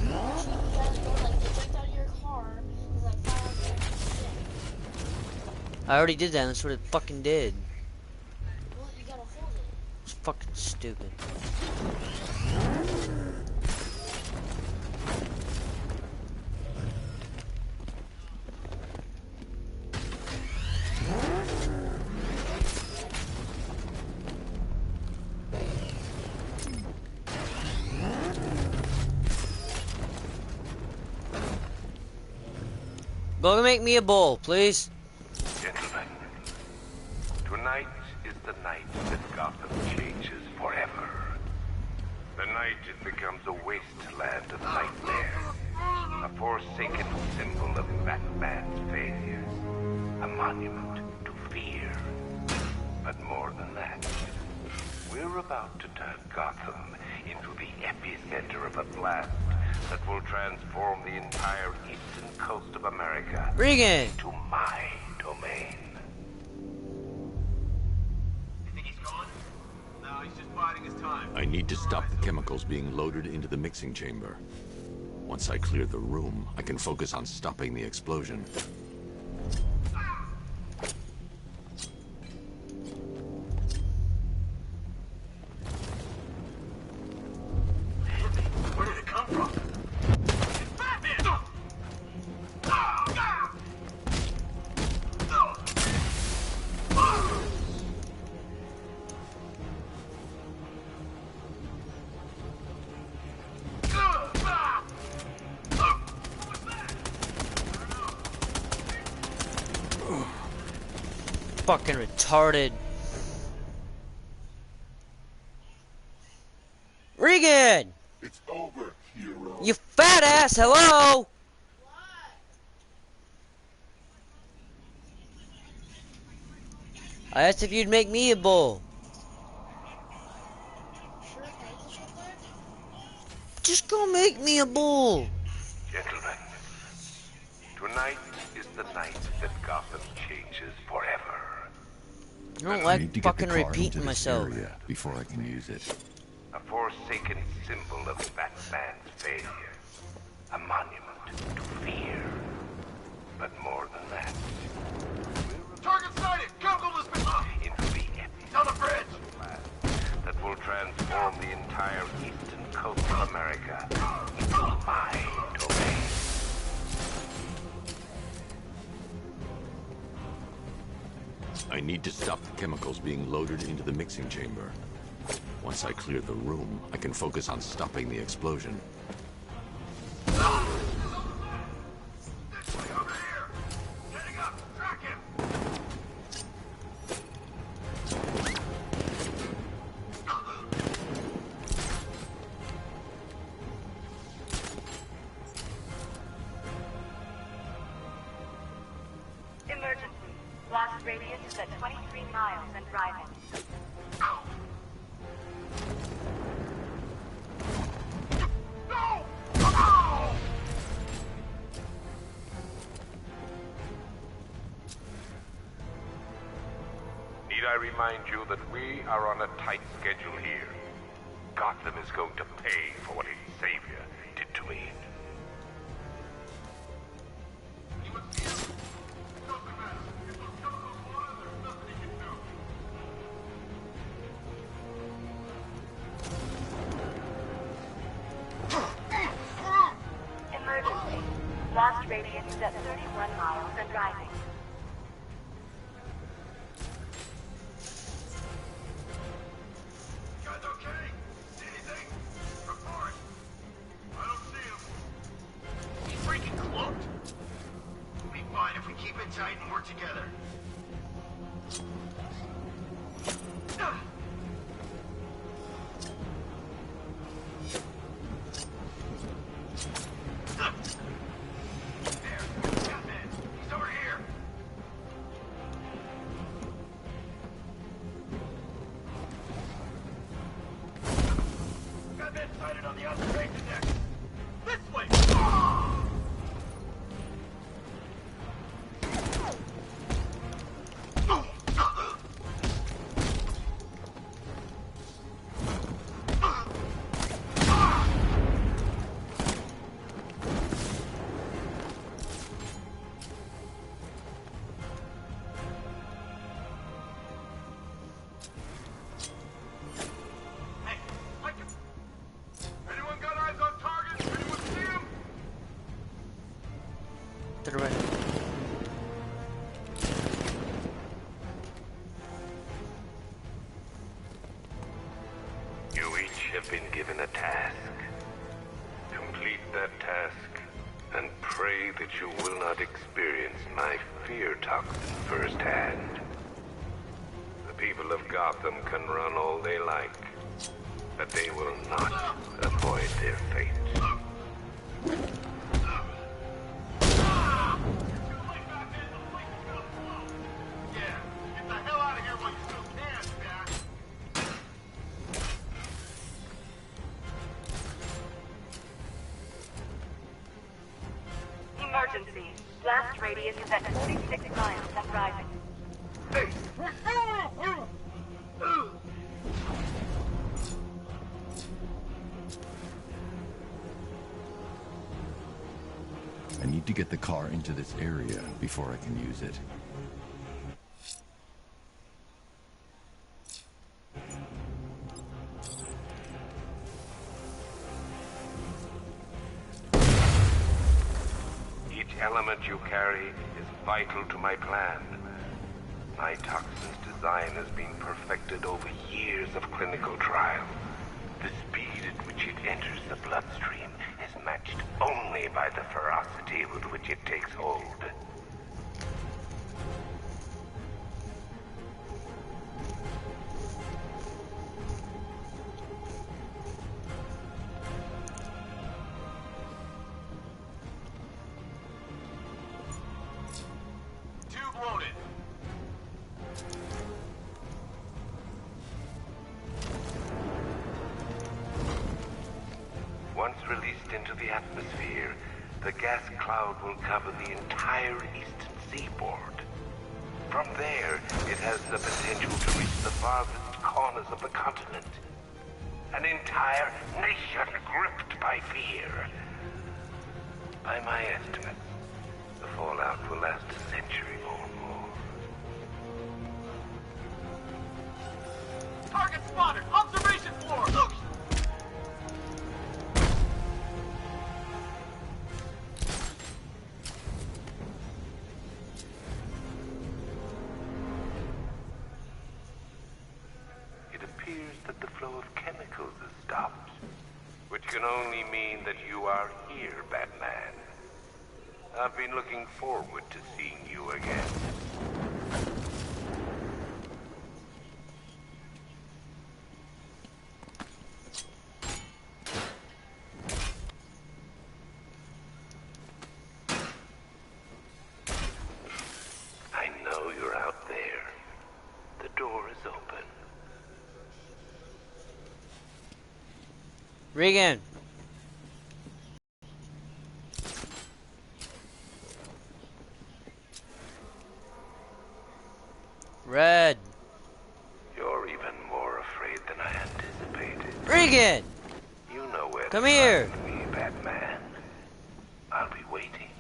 You gotta go, like, eject out of your car. There's like 5 I already did that, that's what it fucking did. Well, you gotta hold it. It's fucking stupid. Go make me a bowl, please. Gentlemen, tonight is the night that Gotham changes forever. The night it becomes a wasteland of nightmares, a forsaken symbol of Batman's failures, a monument to fear. But more than that, we're about to turn Gotham into the epicenter of a blast that will transform the entire eastern coast of America Regan! into my domain. You think he's gone? No, he's just biding his time. I need to stop the chemicals being loaded into the mixing chamber. Once I clear the room, I can focus on stopping the explosion. Where did it come from? Fucking retarded. Regan! It's over, hero. You fat ass, hello! I asked if you'd make me a bowl. Just go make me a bowl. Gentlemen, tonight is the night that Gotham changes forever. I don't I like need to get fucking the car repeating into this myself. area before I can use it. A forsaken symbol of Batman's failure. A monument to fear. But more than that, Target sighted! Chemical has been up! into the epicenter On the bridge! that will transform the entire eastern coast of America into my domain. I need to stop the chemicals being loaded into the mixing chamber. Once I clear the room, I can focus on stopping the explosion. Emergency. Blast radius is at 23 miles and driving. Need I remind you that we are on a tight schedule here. Gotham is going to pay for what its savior did to me. Emergency. Blast radius is at 31 miles and rising. Guys okay? See anything? Report. I don't see him. He's freaking cloaked. We'll be fine if we keep it tight and work together. He's over here. Got men sighted on the observation deck. This way. Anyone got eyes on target? Anyone see him? To the right. You each have been given a task. Complete that task, and pray that you will not experience my fear toxin firsthand. The people of Gotham can run all they like, but they will not avoid their fate. Yeah, get the hell out of here while you still can, Jack. Emergency. Blast radius is at 46 miles and rising. I need to get the car into this area before I can use it. Each element you carry is vital to my plan. My toxin's design has been perfected over years of clinical trial. The speed at which it enters the bloodstream is matched only by the ferocity with which it takes hold. Tube loaded. Once released into the atmosphere, the gas cloud will cover the entire eastern seaboard. From there, it has the potential to reach the farthest corners of the continent. An entire nation gripped by fear. By my estimates, the fallout will last a century or more. Target spotted. Observation floor. It appears that the flow of chemicals has stopped, which can only mean that you are here, Batman. I've been looking forward to seeing you again. I know you're out there. The door is open. Regan. Red. Regan! You know where Come to here! find me, Batman. I'll be waiting.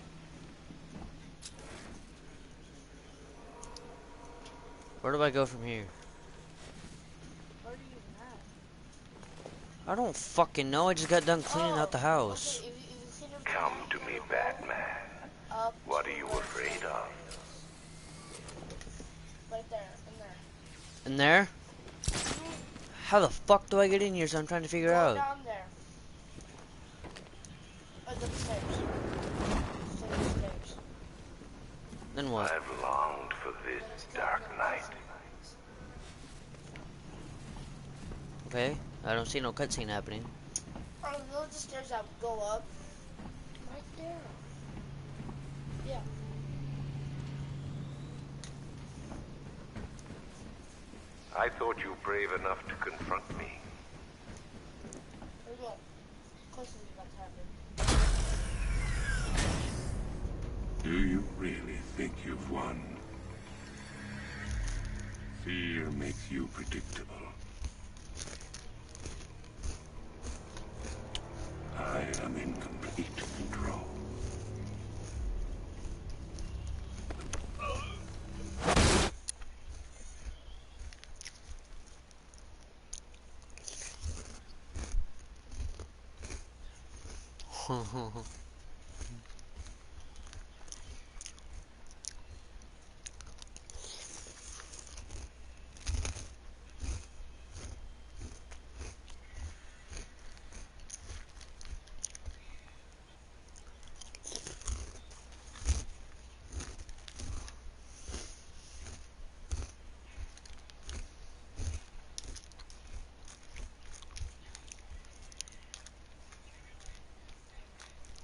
Where do I go from here? Where do you have? I don't fucking know. I just got done cleaning out the house. Okay, if you clean everything Come out, to me, Batman. up What are you afraid of? right there, in there. In there? How the fuck do I get in here? So I'm trying to figure Go out. down there. Go to the stairs. Stay on the stairs. Then what? I've longed for this dark night. Okay. I don't see no cutscene happening. Oh, those are the stairs that go up. Right there. Yeah. I thought you brave enough to confront me. There we go. Close to about to happen. Do you really think you've won? Fear makes you predictable. I am in complete control.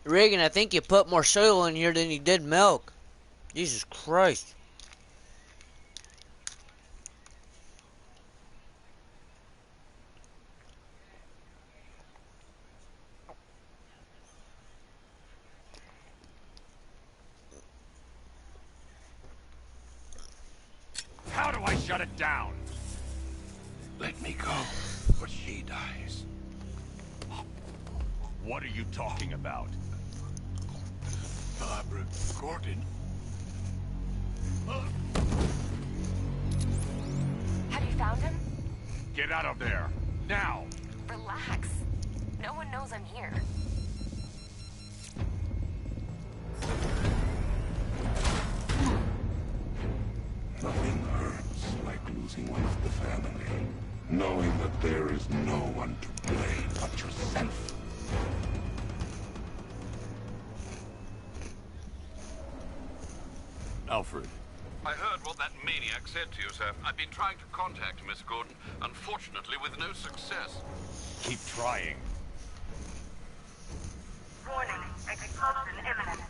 Regan, I think you put more soil in here than you did milk. Jesus Christ. How do I shut it down? Let me go, or she dies. What are you talking about? Barbara Gordon. Have you found him? Get out of there! Now! Relax. No one knows I'm here. Nothing hurts like losing one of the family. Knowing that there is no one to blame but yourself. Alfred. I heard what that maniac said to you, sir. I've been trying to contact Miss Gordon, unfortunately with no success. Keep trying. Warning, expulsion imminent.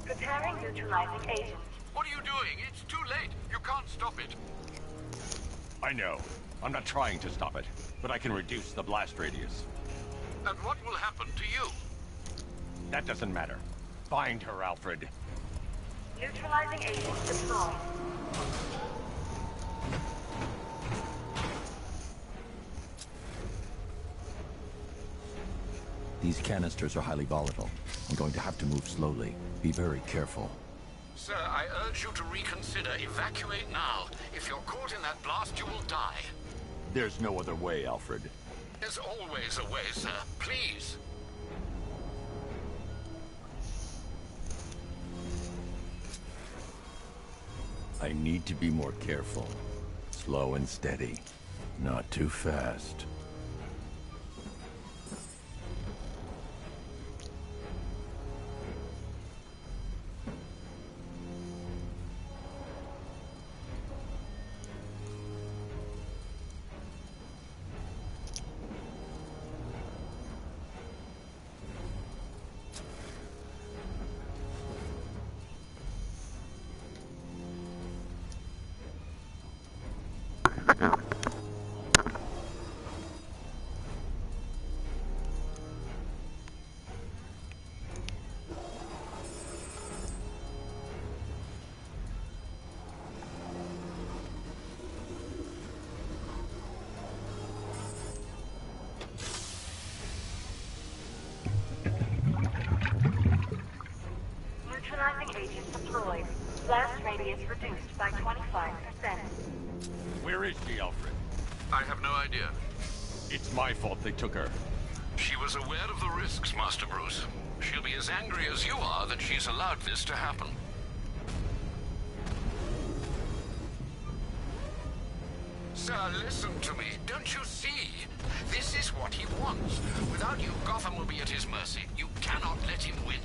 Preparing neutralizing agent. What are you doing? It's too late. You can't stop it. I know. I'm not trying to stop it, but I can reduce the blast radius. And what will happen to you? That doesn't matter. Find her, Alfred. Neutralizing agent deployed. These canisters are highly volatile. I'm going to have to move slowly. Be very careful. Sir, I urge you to reconsider. Evacuate now. If you're caught in that blast, you will die. There's no other way, Alfred. There's always a way, sir. Please. I need to be more careful. Slow and steady. Not too fast. Neutralizing agent deployed. Blast radius reduced by 25%. Where is she, Alfred? I have no idea. It's my fault they took her. She was aware of the risks, Master Bruce. She'll be as angry as you are that she's allowed this to happen. Sir, listen to me. Don't you see? This is what he wants. Without you, Gotham will be at his mercy. You cannot let him win.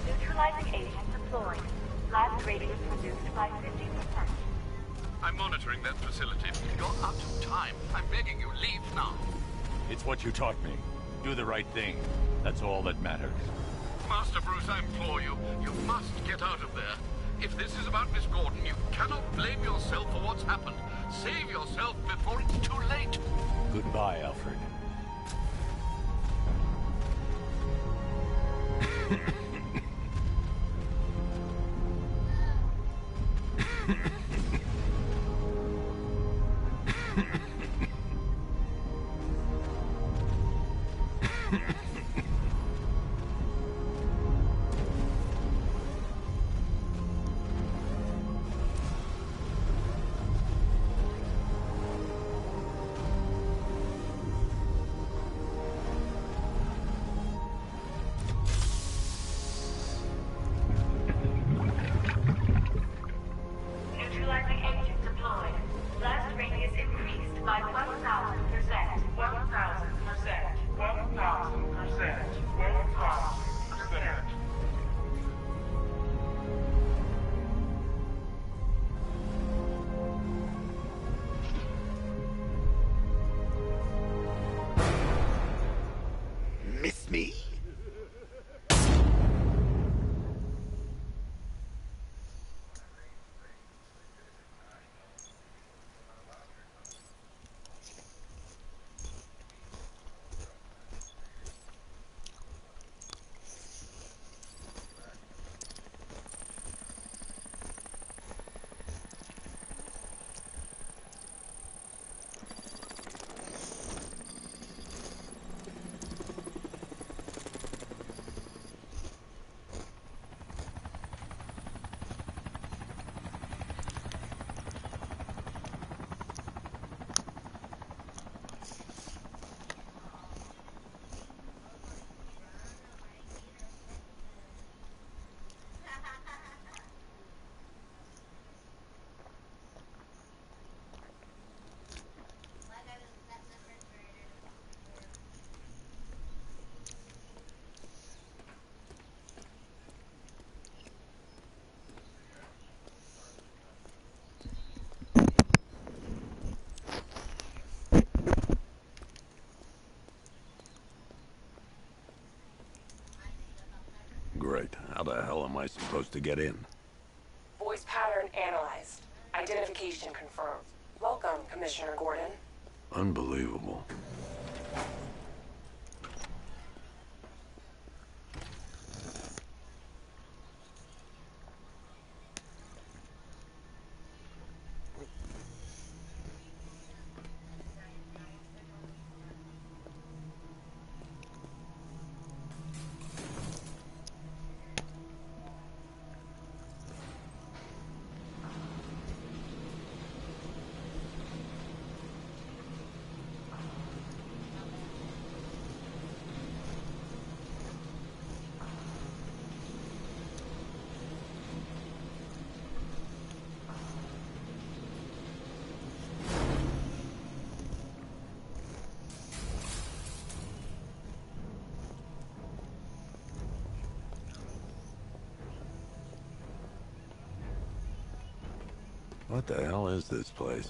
Neutralizing agent deployed. Blast radius reduced by 50%. I'm monitoring that facility. You're out of time. I'm begging you, leave now. It's what you taught me. Do the right thing. That's all that matters. Master Bruce, I implore you. You must get out of there. If this is about Miss Gordon, you cannot blame yourself for what's happened. Save yourself before it's too late. Goodbye, Alfred. Neutralizing agent deployed. Blast radius increased by 1,000%. 1,000%. 1,000%. 1,000%. Miss me? Great. How the hell am I supposed to get in? Voice pattern analyzed. Identification confirmed. Welcome, Commissioner Gordon. Unbelievable. What the hell is this place?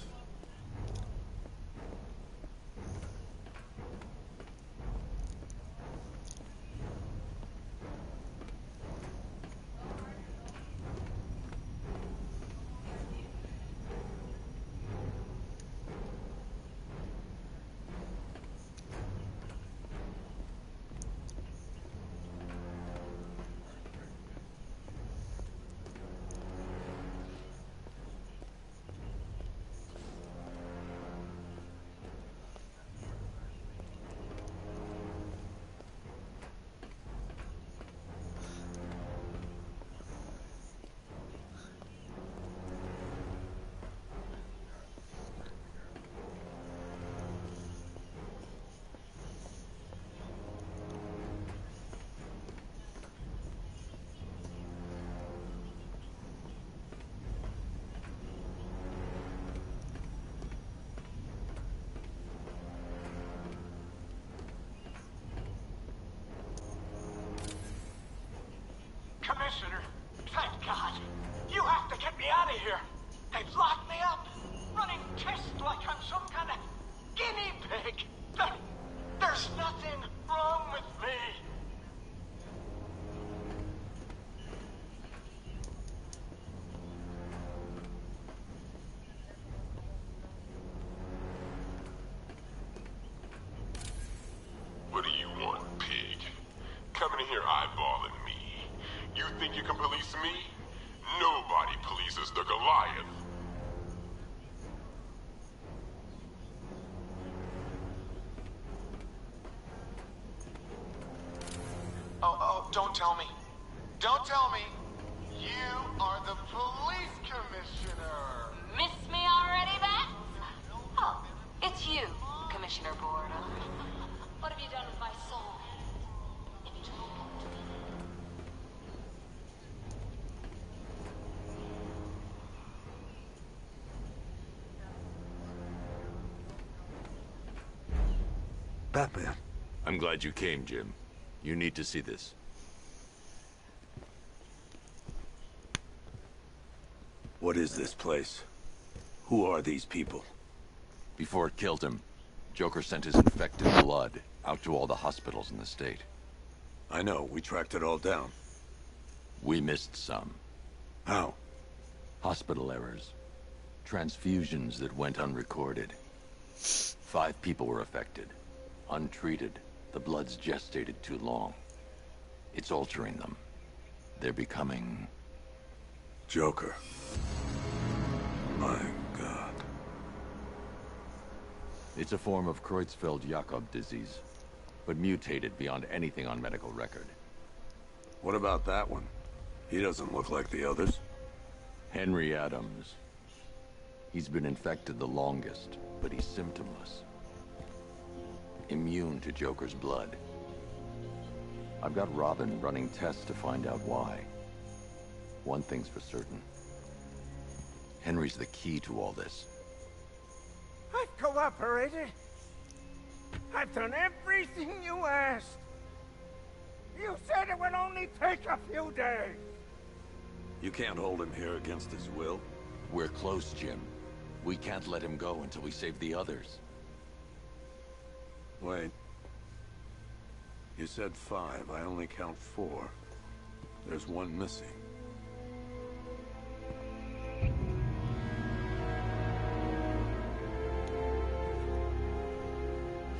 Commissioner, thank God. You have to get me out of here. They've locked me up, running tests like I'm some kind of guinea pig. There's nothing wrong with me. What do you want, pig? Coming in here eyeballing me. You think you can police me? Nobody polices the Goliath. Oh, don't tell me. Don't tell me. You are the police commissioner. Miss me already, Bats? Oh, it's you, Commissioner Gordon. What have you done with my soul? If you told it to me. Batman. I'm glad you came, Jim. You need to see this. What is this place? Who are these people? Before it killed him, Joker sent his infected blood out to all the hospitals in the state. I know, we tracked it all down. We missed some. How? Hospital errors. Transfusions that went unrecorded. 5 people were affected. Untreated, the blood's gestated too long. It's altering them. They're becoming... Joker. My God. It's a form of Creutzfeldt-Jakob disease, but mutated beyond anything on medical record. What about that one? He doesn't look like the others. Henry Adams. He's been infected the longest, but he's symptomless. Immune to Joker's blood. I've got Robin running tests to find out why. One thing's for certain. Henry's the key to all this. I've cooperated. I've done everything you asked. You said it would only take a few days. You can't hold him here against his will. We're close, Jim. We can't let him go until we save the others. Wait. You said 5. I only count 4. There's one missing.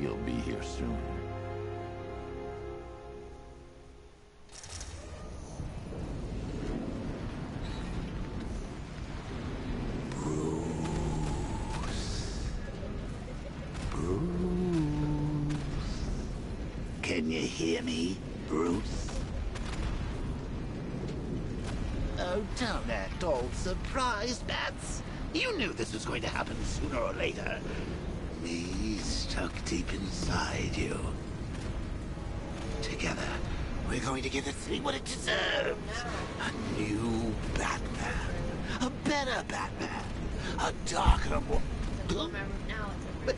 He'll be here soon. Can you hear me, Bruce? Oh, don't act all surprised, Bats. You knew this was going to happen sooner or later. Me stuck deep inside you. Together, we're going to give the city what it deserves. A new Batman. A better Batman. A darker one. But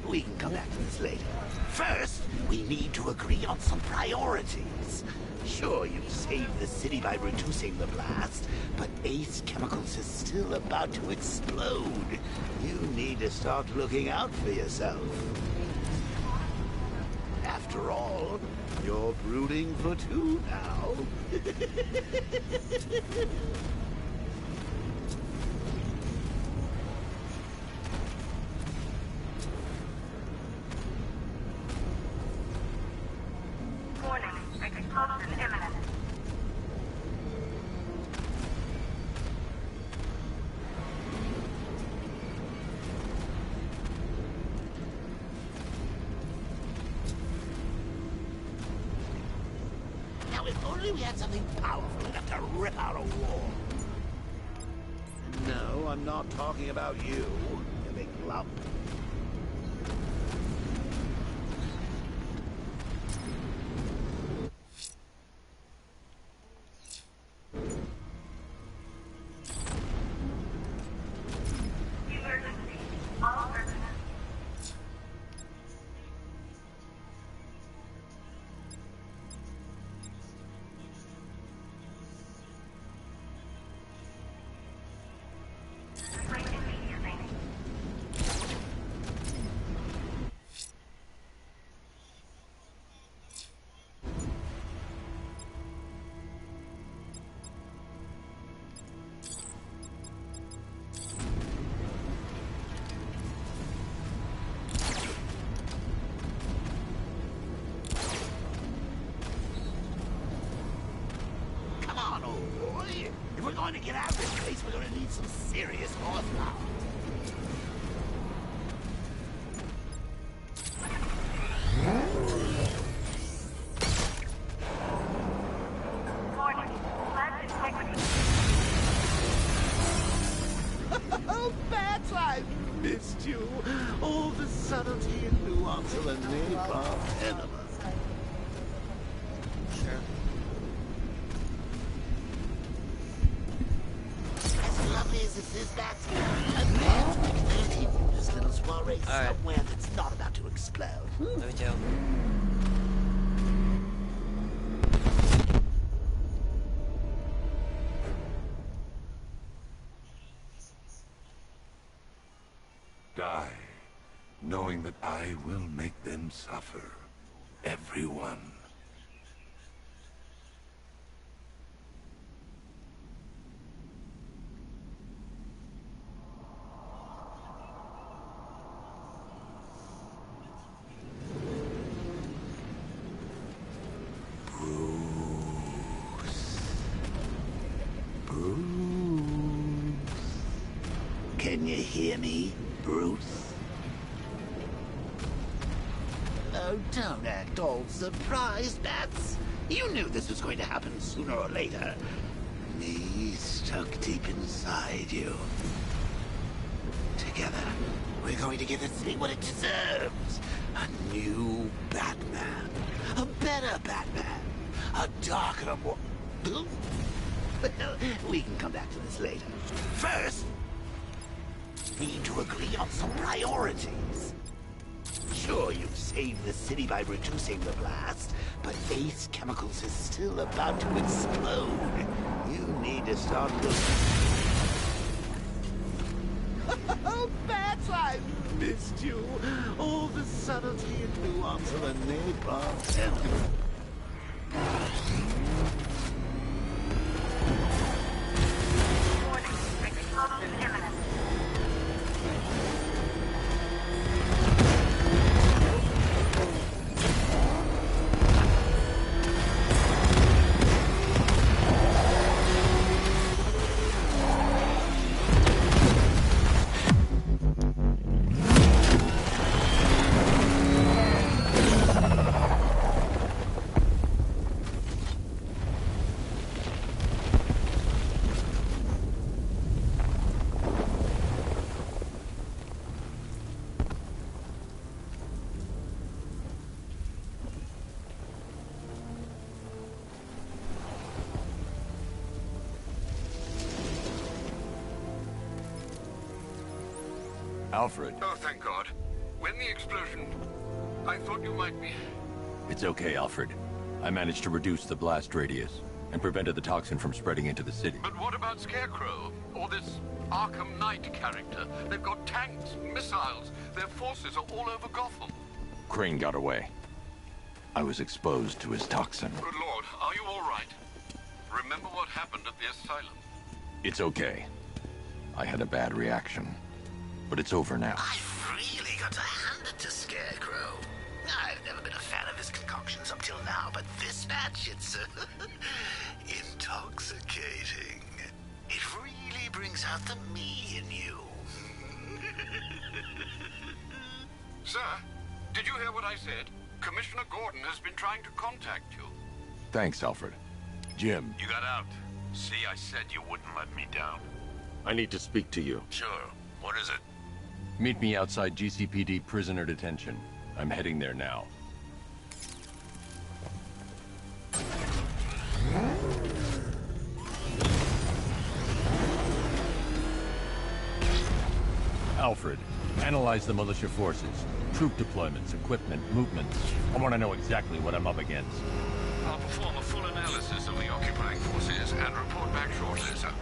we can come back to this later. First, we need to agree on some priorities. Sure, you saved the city by reducing the blast, but Ace Chemicals is still about to explode. You need to start looking out for yourself. After all, you're brooding for two now. Warning, explosion imminent. Now, if only we had something powerful enough to rip out a wall. No, I'm not talking about you, you big lump. Emergency. All personnel. Break immediately. Come on, old boy. If we're going to get out of this place, we're going to need some serious horsepower. Warning, plant integrity. Oh, Bats, I missed you. All the subtlety and nuance of a napalm enema. As lovely as this is, Bats, a man's making this little soiree somewhere that's not about to explode. Let me tell. Die, knowing that I will make them suffer. Everyone. Can you hear me, Bruce? Oh, don't act all surprised, Bats. You knew this was going to happen sooner or later. Me stuck deep inside you. Together, we're going to give the city what it deserves. A new Batman. A better Batman. A darker, more... But we can come back to this later. First, we need to agree on some priorities. Sure, you've saved the city by reducing the blast, but Ace Chemicals is still about to explode. You need to start looking... Oh, Bats, I missed you. All the subtlety and nuance of a napalm enema. Warning, explosion imminent. Alfred. Oh, thank God. When the explosion... I thought you might be... It's okay, Alfred. I managed to reduce the blast radius and prevented the toxin from spreading into the city. But what about Scarecrow? Or this Arkham Knight character? They've got tanks, missiles. Their forces are all over Gotham. Crane got away. I was exposed to his toxin. Good Lord, are you all right? Remember what happened at the asylum? It's okay. I had a bad reaction. But it's over now. I've really got to hand it to Scarecrow. I've never been a fan of his concoctions up till now, but this batch, it's intoxicating. It really brings out the me in you. Sir, did you hear what I said? Commissioner Gordon has been trying to contact you. Thanks, Alfred. Jim. You got out. See, I said you wouldn't let me down. I need to speak to you. Sure. What is it? Meet me outside GCPD prisoner detention. I'm heading there now. Alfred, analyze the militia forces, troop deployments, equipment, movements. I want to know exactly what I'm up against. I'll perform a full analysis of the occupying forces and report back shortly, sir.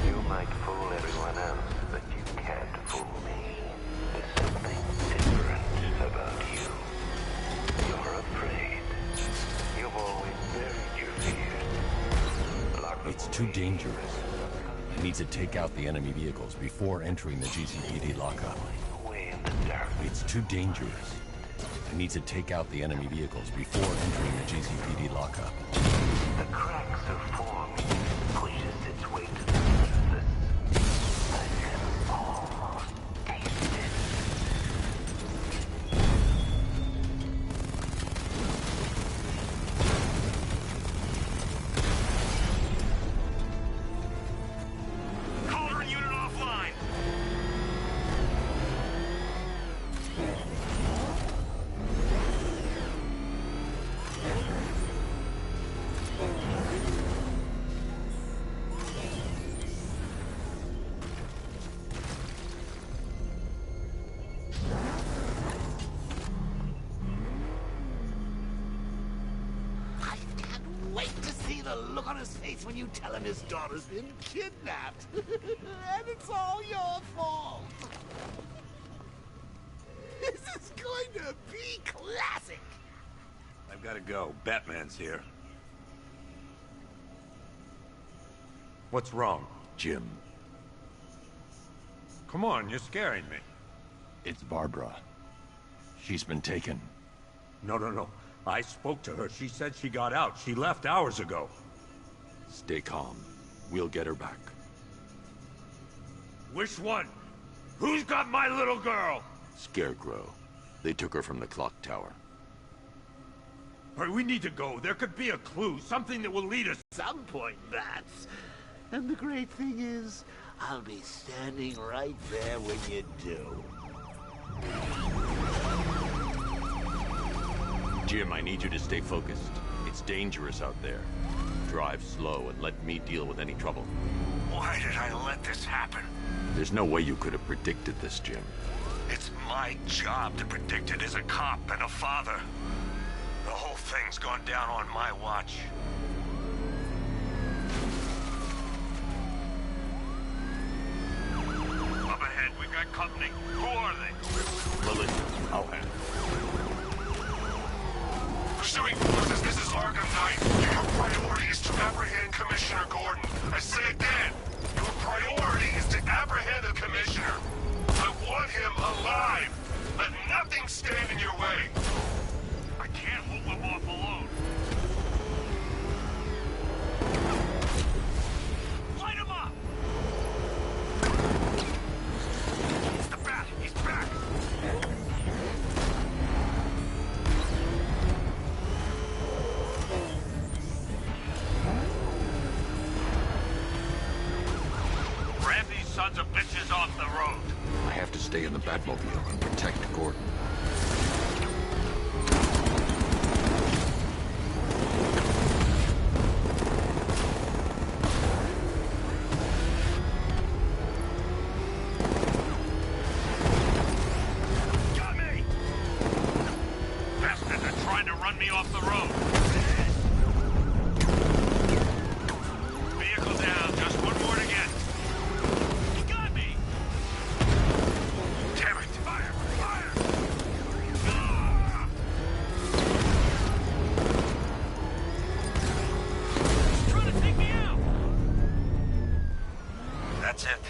You might fool everyone else, but you can't fool me. There's something different about you. You're afraid. You've always buried your fears. It's too dangerous. I need to take out the enemy vehicles before entering the GCPD lockup. It's too dangerous. I need to take out the enemy vehicles before entering the GCPD lockup. The cracks have formed, pushes its way to the surface. I can almost taste it. Cauldron unit offline! Wait to see the look on his face when you tell him his daughter's been kidnapped. And it's all your fault. This is going to be classic. I've got to go. Batman's here. What's wrong? Jim. Come on, you're scaring me. It's Barbara. She's been taken. No. I spoke to her. She said she got out. She left hours ago. Stay calm. We'll get her back. Which one? Who's got my little girl? Scarecrow. They took her from the clock tower. All right, we need to go. There could be a clue, something that will lead us. Some point, Bats. And the great thing is, I'll be standing right there when you do. Jim, I need you to stay focused. It's dangerous out there. Drive slow and let me deal with any trouble. Why did I let this happen? There's no way you could have predicted this, Jim. It's my job to predict it as a cop and a father. The whole thing's gone down on my watch. Up ahead, we've got company. Who are they? Militia. I'll handle it. Pursuing forces, this is Arkham Knight. Your priority is to apprehend Commissioner Gordon. I say again, your priority is to apprehend the Commissioner. I want him alive. Let nothing stand in your way. I can't hold them off alone. Light him up! It's the Bat. He's back. Ram these sons of bitches off the road. I have to stay in the Batmobile and protect Gordon. Got me! That's it.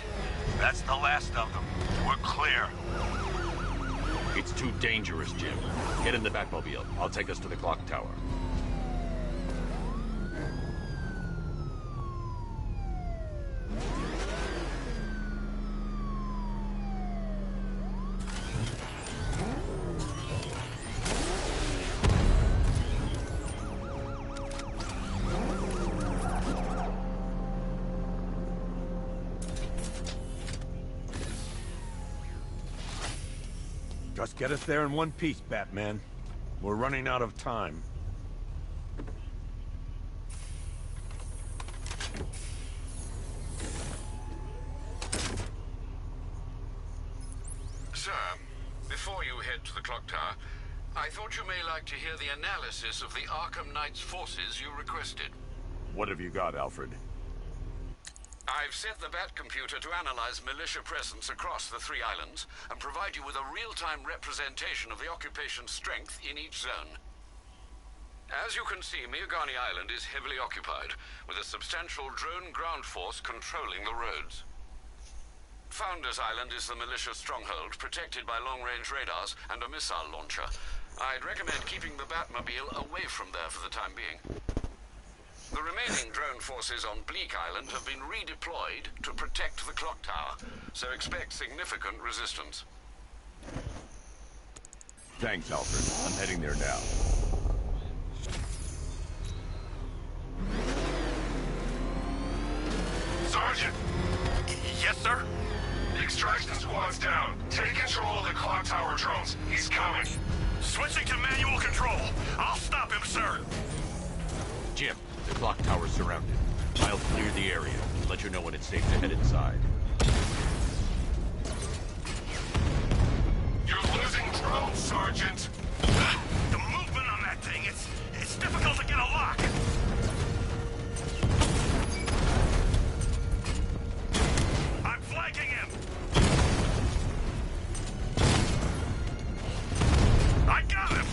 That's the last of them. We're clear. It's too dangerous, Jim. Get in the Batmobile. I'll take us to the clock tower. Just get us there in one piece, Batman. We're running out of time. Sir, before you head to the clock tower, I thought you may like to hear the analysis of the Arkham Knight's forces you requested. What have you got, Alfred? I've set the Bat computer to analyze militia presence across the 3 islands and provide you with a real-time representation of the occupation's strength in each zone. As you can see, Miagani Island is heavily occupied, with a substantial drone ground force controlling the roads. Founders Island is the militia stronghold, protected by long-range radars and a missile launcher. I'd recommend keeping the Batmobile away from there for the time being. The remaining drone forces on Bleak Island have been redeployed to protect the clock tower, so expect significant resistance. Thanks, Alfred. I'm heading there now. Sergeant! Yes, sir? The extraction squad's down. Take control of the clock tower drones. He's coming. Switching to manual control. I'll stop him, sir. Jim, the clock tower's surrounded. I'll clear the area. Let you know when it's safe to head inside. You're losing drones, Sergeant. The movement on that thing, it's difficult to get a lock. I'm flanking him. I got him.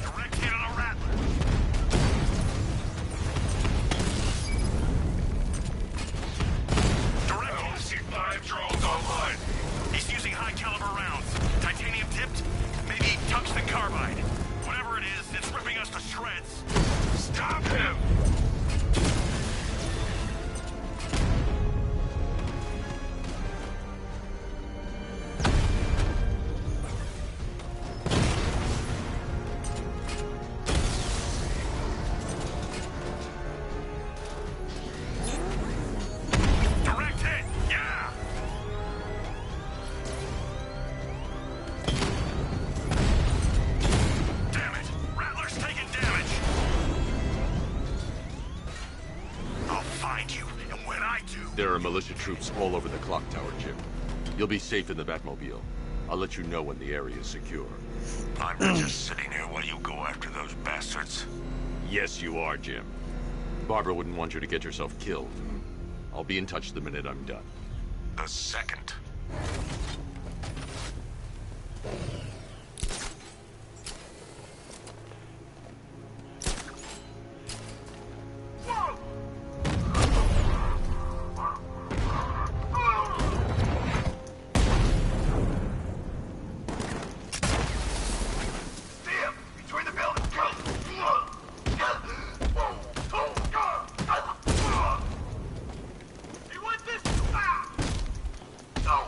Direct hit on a rattler. I only see 5 drones online. He's using high-caliber rounds. Titanium tipped? Maybe tungsten carbide. Whatever it is, it's ripping us to shreds. Stop him! Direct hit! Yeah! Damn it! Rattler's taking damage! I'll find you, and when I do... There are militia troops all over the clock tower, Jim. You'll be safe in the Batmobile. I'll let you know when the area is secure. I'm not just sitting here while you go after those bastards. Yes, you are, Jim. Barbara wouldn't want you to get yourself killed. I'll be in touch the minute I'm done. The second. See him! Between the buildings! Go! You want this? Ah! No!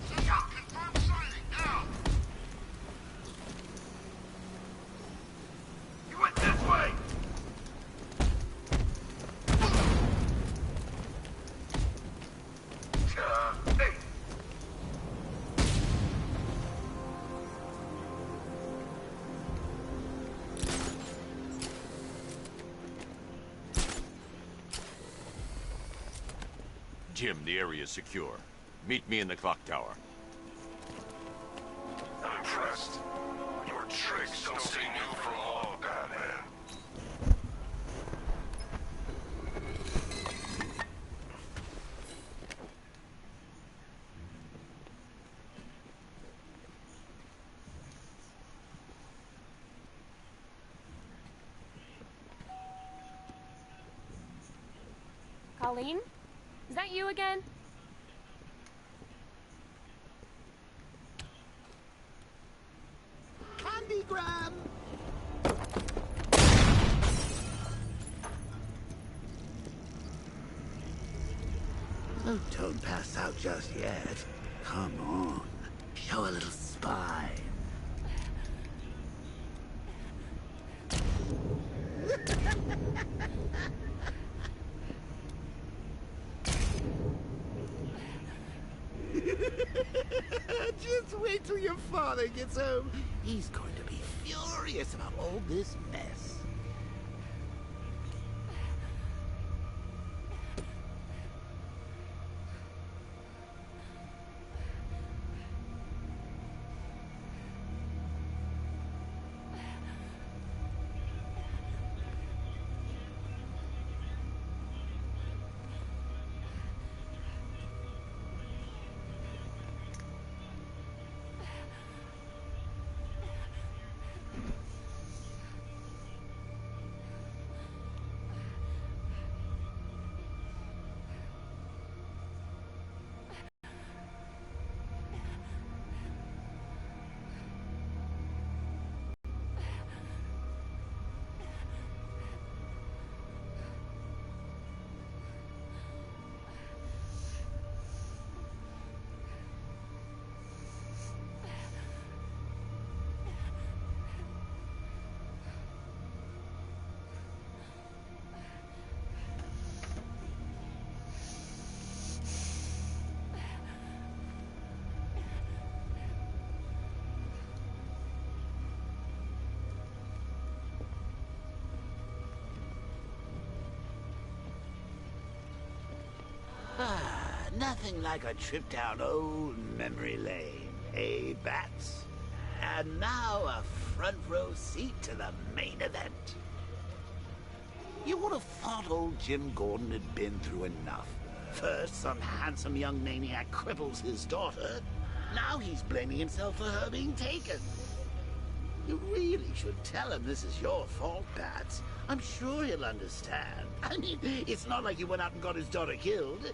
Check out confirmed sighting now! You went this way! Hey! Jim, the area is secure. Meet me in the clock tower. I'm impressed. Your tricks don't seem new from all, Batman. Colleen? Is that you again? Candygram! Oh, don't pass out just yet. Come on. Show a little spine. Just wait till your father gets home. He's going to be furious about all this mess. Nothing like a trip down old memory lane, eh, Bats? And now a front row seat to the main event. You would have thought old Jim Gordon had been through enough. First, some handsome young maniac cripples his daughter. Now he's blaming himself for her being taken. You really should tell him this is your fault, Bats. I'm sure he'll understand. I mean, it's not like you went out and got his daughter killed.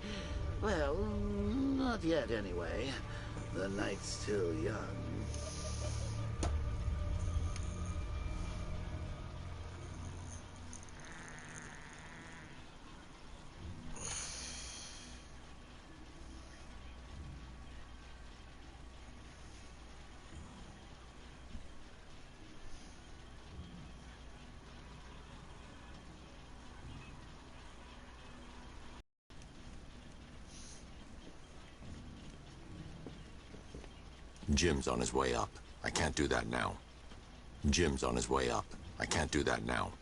Well, not yet anyway. The night's still young. Jim's on his way up. I can't do that now. Jim's on his way up. I can't do that now.